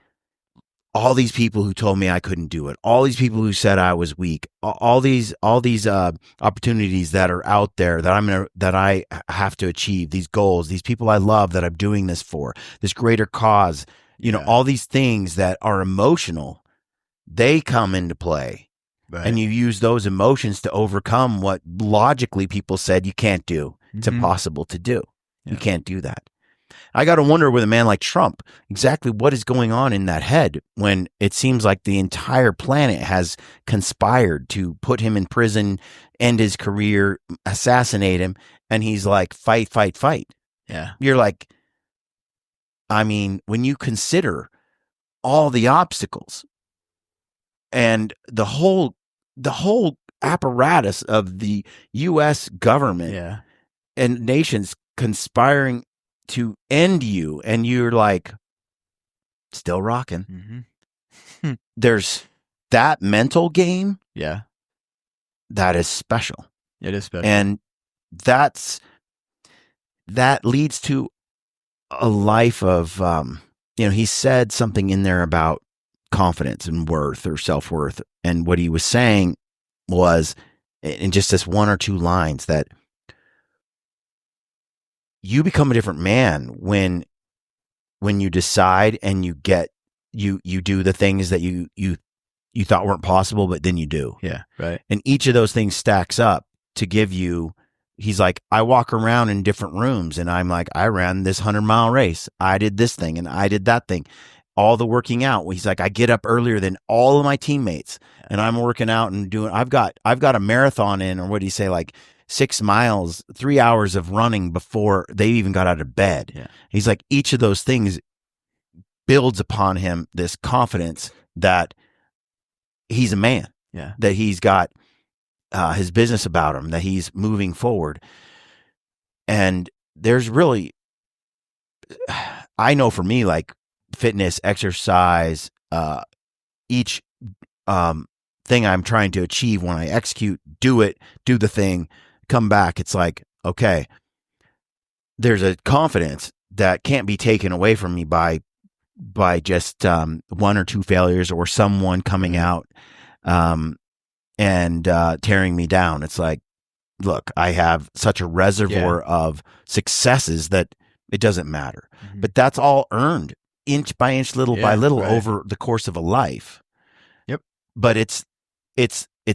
all these people who told me I couldn't do it, all these people who said I was weak, all these opportunities that are out there that I have to achieve, these goals, these people I love that I'm doing this for, this greater cause, you know, all these things that are emotional, they come into play. Right. And you use those emotions to overcome what logically people said you can't do. It's impossible to do. Yeah. You can't do that. I got to wonder with a man like Trump, exactly what is going on in that head when it seems like the entire planet has conspired to put him in prison, end his career, assassinate him. And he's like, fight, fight, fight. Yeah. You're like, I mean, when you consider all the obstacles and the whole apparatus of the U.S. government and nations conspiring to end you, and you're like still rocking. There's that mental game. Yeah. That is special. It is special. And that leads to a life of, he said something in there about confidence and worth or self-worth. And what he was saying was, in just this one or two lines, that you become a different man when you decide and you do the things that you thought weren't possible, but then you do. Yeah. Right. And each of those things stacks up to give you, he's like, I walk around in different rooms and I'm like, I ran this 100-mile race. I did this thing and I did that thing. All the working out. He's like, I get up earlier than all of my teammates and I'm working out and doing, I've got a marathon in, or what do you say? Like 6 miles, 3 hours of running before they even got out of bed. Yeah. He's like, each of those things builds upon him this confidence that he's a man. Yeah. That he's got his business about him, that he's moving forward. And there's really, I know for me, like fitness, exercise, each thing I'm trying to achieve, when I execute, do the thing, come back, it's like, okay, there's a confidence that can't be taken away from me by just one or two failures or someone coming out and tearing me down. It's like, look, I have such a reservoir of successes that it doesn't matter. But that's all earned inch by inch, little by little, over the course of a life. Yep. But it's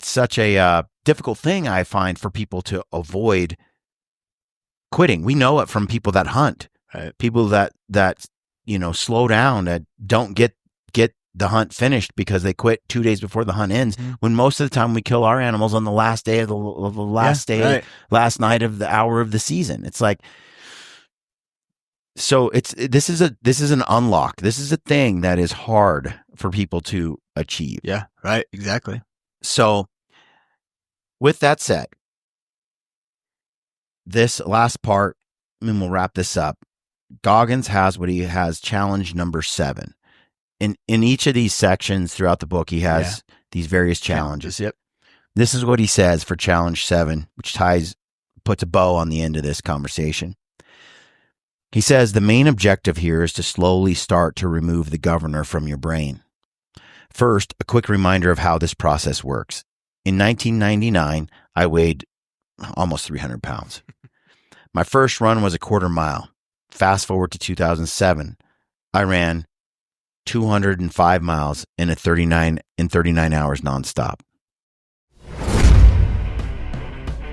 such a difficult thing, I find, for people to avoid quitting. We know it from people that hunt, right? People that slow down, that don't get the hunt finished because they quit 2 days before the hunt ends. When most of the time we kill our animals on the last day of the last day, last night of the hour of the season. It's like, so this is an unlock. This is a thing that is hard for people to achieve. Yeah, right. Exactly. So with that said, this last part, and we'll wrap this up. Goggins has what he has, challenge number 7. In each of these sections throughout the book, he has these various challenges. Yep. This is what he says for challenge 7, which puts a bow on the end of this conversation. He says, the main objective here is to slowly start to remove the governor from your brain. First, a quick reminder of how this process works. In 1999, I weighed almost 300 pounds. My first run was a quarter mile. Fast forward to 2007, I ran 205 miles in 39 hours nonstop.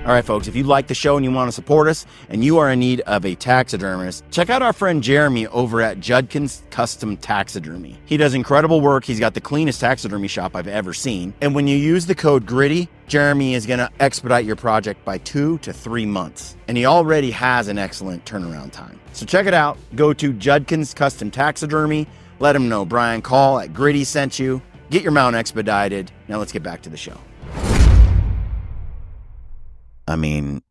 All right, folks, if you like the show and you want to support us and you are in need of a taxidermist, check out our friend Jeremy over at Judkins Custom Taxidermy. He does incredible work. He's got the cleanest taxidermy shop I've ever seen. And when you use the code GRITTY, Jeremy is going to expedite your project by 2 to 3 months. And he already has an excellent turnaround time. So check it out. Go to Judkins Custom Taxidermy. Let him know Brian Call at Gritty sent you. Get your mount expedited. Now let's get back to the show. I mean,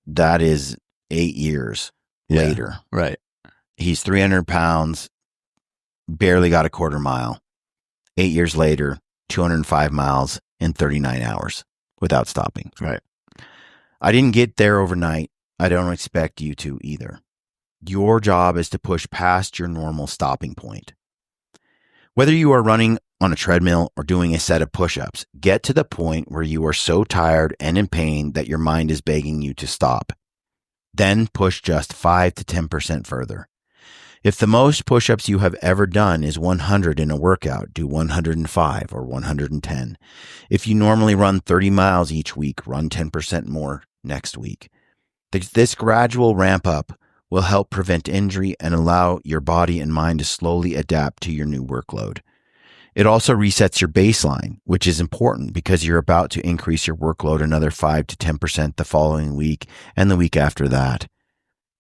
that is 8 years later. Right. He's 300 pounds, barely got a quarter mile. 8 years later, 205 miles in 39 hours without stopping. Right. I didn't get there overnight. I don't expect you to either. Your job is to push past your normal stopping point. Whether you are running on a treadmill or doing a set of push-ups, get to the point where you are so tired and in pain that your mind is begging you to stop. Then push just 5 to 10% further. If the most push-ups you have ever done is 100 in a workout, do 105 or 110. If you normally run 30 miles each week, run 10% more next week. This gradual ramp up will help prevent injury and allow your body and mind to slowly adapt to your new workload. It also resets your baseline, which is important because you're about to increase your workload another 5 to 10% the following week and the week after that.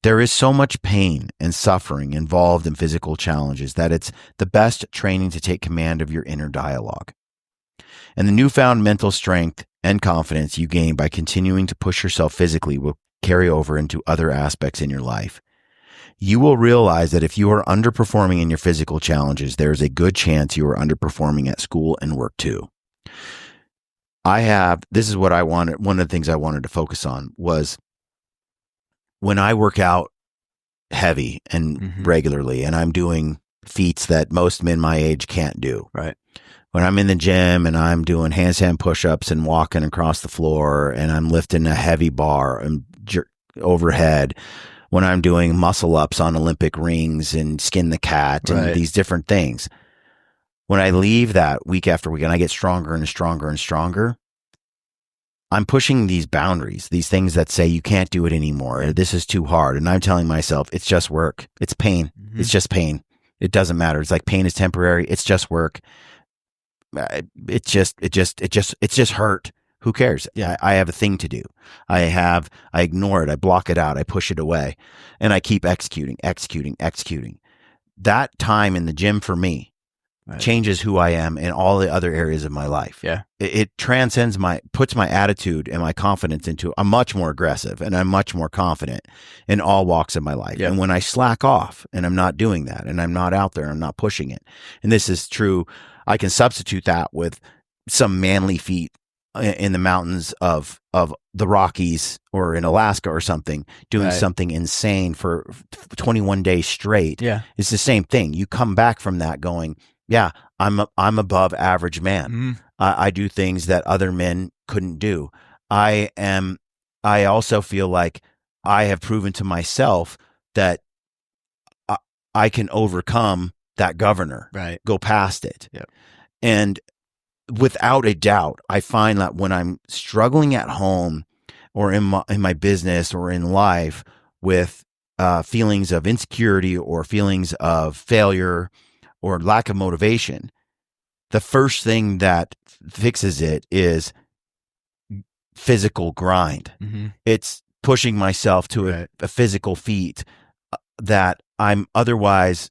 There is so much pain and suffering involved in physical challenges that it's the best training to take command of your inner dialogue. And the newfound mental strength and confidence you gain by continuing to push yourself physically will carry over into other aspects in your life. You will realize that if you are underperforming in your physical challenges, there is a good chance you are underperforming at school and work too. This is what I wanted. One of the things I wanted to focus on was when I work out heavy and regularly, and I'm doing feats that most men my age can't do. Right. When I'm in the gym and I'm doing handstand push-ups and walking across the floor and I'm lifting a heavy bar and overhead, when I'm doing muscle ups on Olympic rings and skin the cat and these different things, when I leave that week after week and I get stronger and stronger and stronger, I'm pushing these boundaries, these things that say you can't do it anymore. This is too hard. And I'm telling myself, it's just work. It's pain. It's just pain. It doesn't matter. It's like pain is temporary. It's just work. It's just hurt. Who cares? Yeah, I have a thing to do. I ignore it. I block it out. I push it away and I keep executing. That time in the gym for me changes who I am in all the other areas of my life. Yeah. It transcends puts my attitude and my confidence into, I'm much more aggressive and I'm much more confident in all walks of my life. Yeah. And when I slack off and I'm not doing that and I'm not out there, I'm not pushing it. And this is true. I can substitute that with some manly feat in the mountains of the Rockies or in Alaska or something, doing something insane for 21 days straight. Yeah. It's the same thing. You come back from that going, yeah, I'm above average man. I do things that other men couldn't do. I also feel like I have proven to myself that I can overcome that governor, go past it. Yep. And without a doubt, I find that when I'm struggling at home or in my business or in life with feelings of insecurity or feelings of failure or lack of motivation, the first thing that fixes it is physical grind. It's pushing myself to a physical feat that I'm otherwise,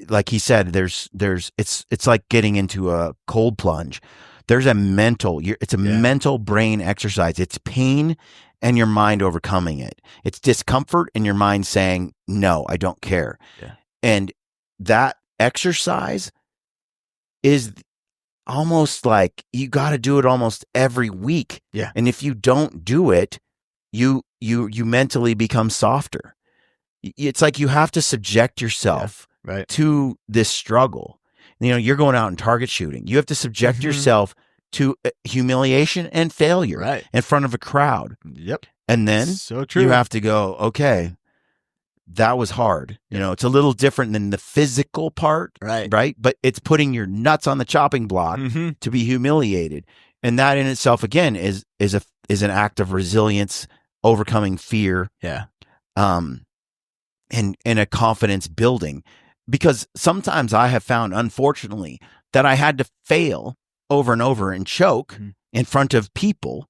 like he said, it's like getting into a cold plunge. There's a mental brain exercise. It's pain and your mind overcoming it. It's discomfort and your mind saying, no, I don't care. Yeah. And that exercise is almost like you got to do it almost every week. Yeah. And if you don't do it, you mentally become softer. It's like you have to subject yourself to this struggle. You know, you're going out and target shooting. You have to subject yourself to humiliation and failure in front of a crowd. Yep. And then you have to go, okay, that was hard. You know, it's a little different than the physical part, right? But it's putting your nuts on the chopping block to be humiliated. And that in itself, again, is an act of resilience, overcoming fear. Yeah. And a confidence building, because sometimes I have found, unfortunately, that I had to fail over and over and choke in front of people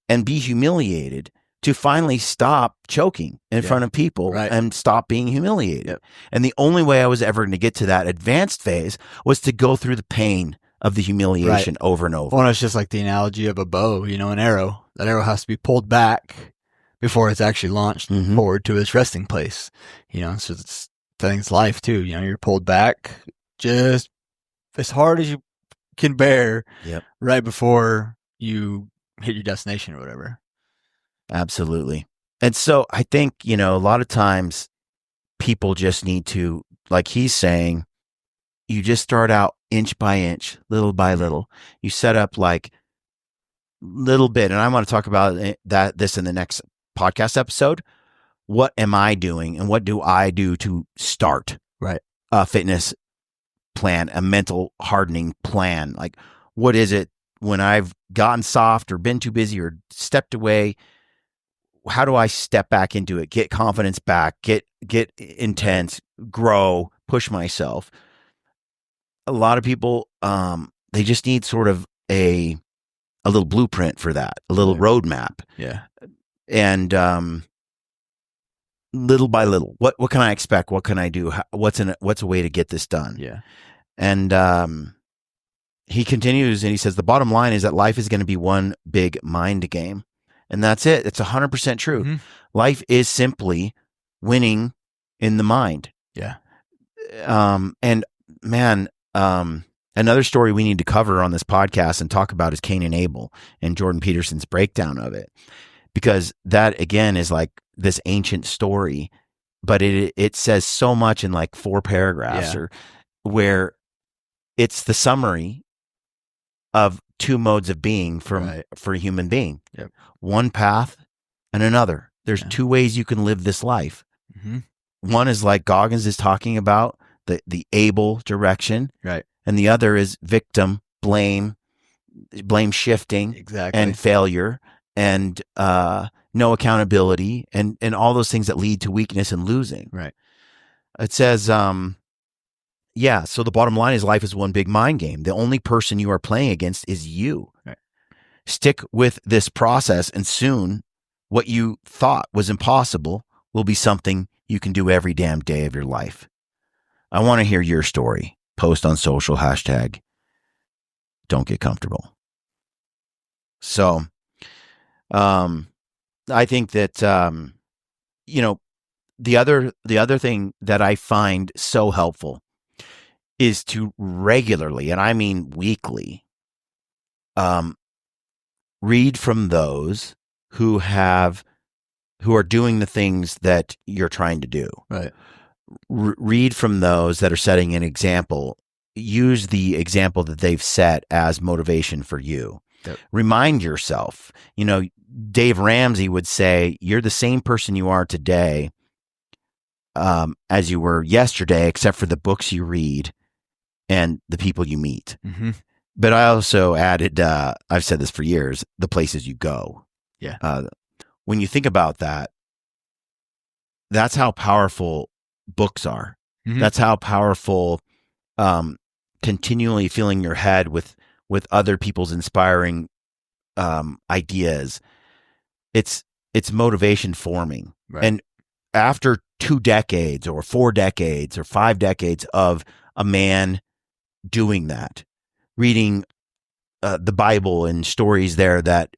and be humiliated to finally stop choking in front of people and stop being humiliated. Yep. And the only way I was ever going to get to that advanced phase was to go through the pain of the humiliation over and over. Well, it's just like the analogy of a bow, you know, an arrow. That arrow has to be pulled back before it's actually launched forward to its resting place. You know, so it's things life too. You know, you're pulled back just as hard as you can bear Yep. right before you hit your destination or whatever. Absolutely. And so I think, a lot of times people just need to, like he's saying, you just start out inch by inch, little by little. You set up like little bit, and I want to talk about this in the next podcast episode. What am I doing and what do I do to start a fitness plan, a mental hardening plan? Like, what is it when I've gotten soft or been too busy or stepped away? How do I step back into it, get confidence back, get intense, grow, push myself? A lot of people, they just need sort of a little blueprint for that, a little roadmap. Yeah. And little by little, what can I expect? What can I do? What's a way to get this done? Yeah. And he continues and he says, the bottom line is that life is going to be one big mind game. And that's it. It's 100% true. Mm-hmm. Life is simply winning in the mind. Yeah. And man, another story we need to cover on this podcast and talk about is Cain and Abel and Jordan Peterson's breakdown of it, because that again is like this ancient story, but it says so much in like 4 paragraphs or where it's the summary of 2 modes of being for a human being. Yep. One path and another. There's 2 ways you can live this life. Mm-hmm. One is like Goggins is talking about, the Abel direction. Right. And the other is victim, blame shifting, and failure, and no accountability, and all those things that lead to weakness and losing. Right. It says, so the bottom line is life is one big mind game. The only person you are playing against is you. Right. Stick with this process, and soon what you thought was impossible will be something you can do every damn day of your life. I want to hear your story. Post on social, #don't get comfortable. So, I think that, the other thing that I find so helpful is to regularly, and I mean weekly, read from those who are doing the things that you're trying to do. Right. Read from those that are setting an example. Use the example that they've set as motivation for you. Yep. Remind yourself. Dave Ramsey would say, you're the same person you are today as you were yesterday, except for the books you read and the people you meet. Mm-hmm. But I also added, I've said this for years, the places you go. Yeah. When you think about that, that's how powerful books are. Mm-hmm. That's how powerful continually filling your head with other people's inspiring ideas. It's motivation forming. Right. And after 2 decades or 4 decades or 5 decades of a man doing that, reading the Bible and stories there that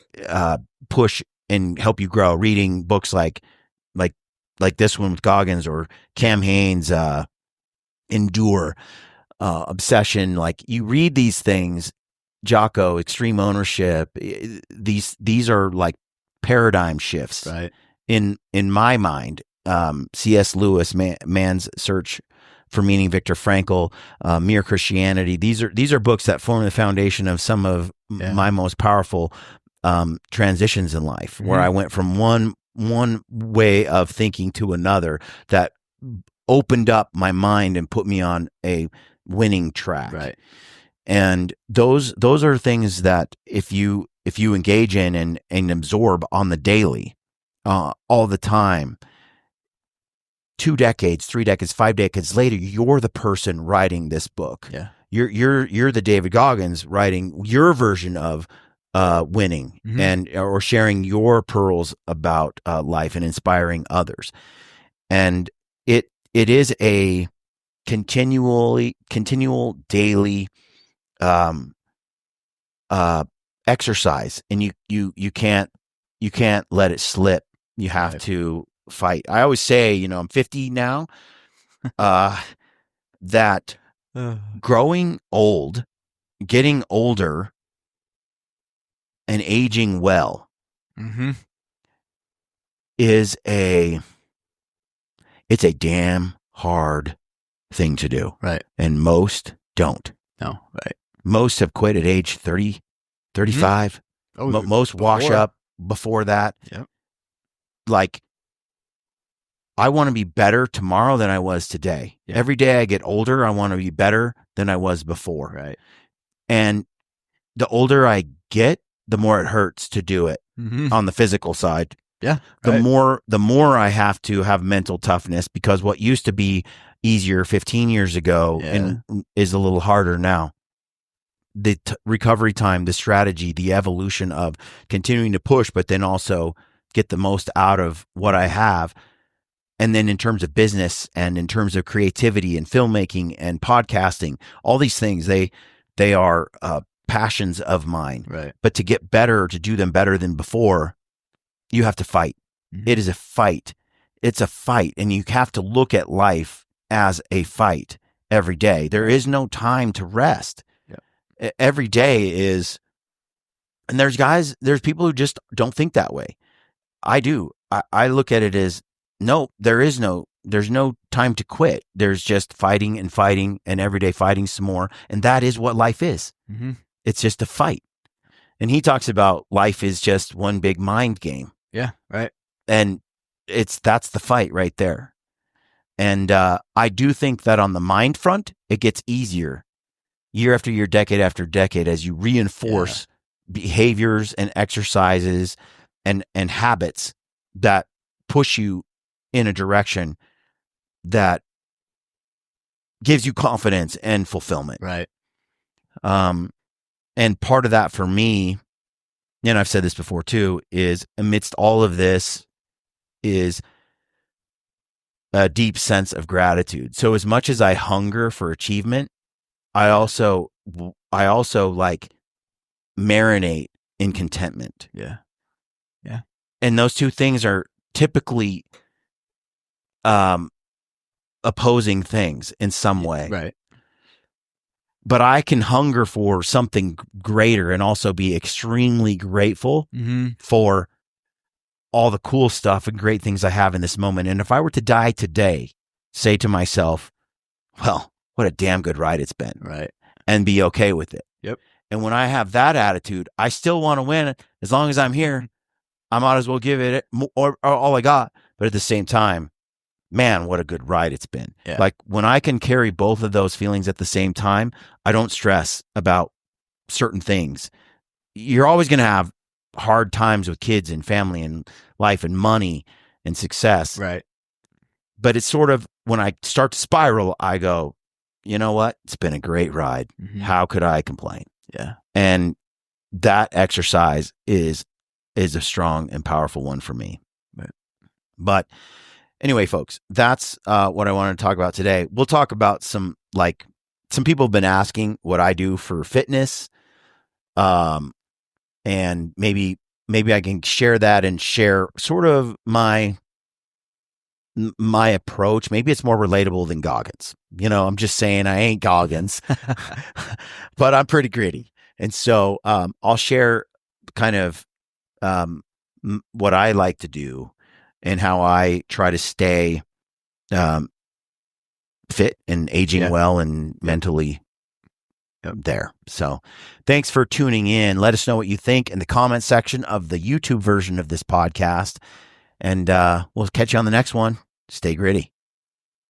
push and help you grow, reading books like this one with Goggins or Cam Haines, Endure, Obsession. Like, you read these things, Jocko, Extreme Ownership. These are like paradigm shifts, right? In my mind. C.S. Lewis, Man's Search for Meaning, Viktor Frankl, Mere Christianity. These are books that form the foundation of some of my most powerful transitions in life, where I went from one way of thinking to another that opened up my mind and put me on a winning track. Right. And those are things that if you engage in and absorb on the daily, all the time, 2 decades, 3 decades, 5 decades later, you're the person writing this book. Yeah. You're the David Goggins writing your version of winning, and or sharing your pearls about life and inspiring others. And it is a continual daily exercise, and you can't let it slip. You have to fight. I always say, I'm 50 now, that growing old getting older and aging well Mm-hmm. is it's a damn hard thing to do. Right. And most don't. No. Right. Most have quit at age 30, 35. Oh, Most wash before. up before that. Yep. Like, I want to be better tomorrow than I was today. Yeah. Every day I get older, I want to be better than I was before. Right. And the older I get, the more it hurts to do it Mm-hmm. on the physical side. Yeah. The Right. more I have to have mental toughness, because what used to be easier 15 years ago and is a little harder now. The recovery time, the strategy, the evolution of continuing to push, but then also get the most out of what I have. And then in terms of business and in terms of creativity and filmmaking and podcasting, all these things, they are passions of mine. Right. But to get better, to do them better than before, you have to fight. Mm-hmm. It is a fight. It's a fight. And you have to look at life as a fight every day. There is no time to rest. Yep. Every day is, and there's people who just don't think that way. I do. I look at it as, no, there's no time to quit. There's just fighting and fighting and every day fighting some more. And that is what life is. Mm-hmm. It's just a fight. And he talks about life is just one big mind game. Yeah. Right. And that's the fight right there. And I do think that on the mind front, it gets easier year after year, decade after decade, as you reinforce behaviors and exercises and habits that push you in a direction that gives you confidence and fulfillment. Right. And part of that for me, and I've said this before too, is amidst all of this is a deep sense of gratitude. So as much as I hunger for achievement, I also like marinate in contentment. Yeah. Yeah. And those two things are typically opposing things in some way. Right. But I can hunger for something greater and also be extremely grateful for all the cool stuff and great things I have in this moment. And if I were to die today, say to myself, well, what a damn good ride it's been. Right. And be okay with it. Yep. And when I have that attitude, I still want to win. As long as I'm here, I might as well give it or all I got. But at the same time, man, what a good ride it's been. Yeah. Like when I can carry both of those feelings at the same time, I don't stress about certain things. You're always going to have hard times with kids and family and life and money and success. Right. But it's sort of when I start to spiral, I go, you know what? It's been a great ride. Mm-hmm. How could I complain? Yeah. And that exercise is a strong and powerful one for me. Right. But anyway, folks, that's what I wanted to talk about today. We'll talk about some people have been asking what I do for fitness. And maybe I can share that and share sort of my approach. Maybe it's more relatable than Goggins. You know, I'm just saying I ain't Goggins, but I'm pretty gritty. And so I'll share kind of what I like to do and how I try to stay fit and aging well and mentally there. So thanks for tuning in. Let us know what you think in the comment section of the YouTube version of this podcast. And we'll catch you on the next one. Stay gritty.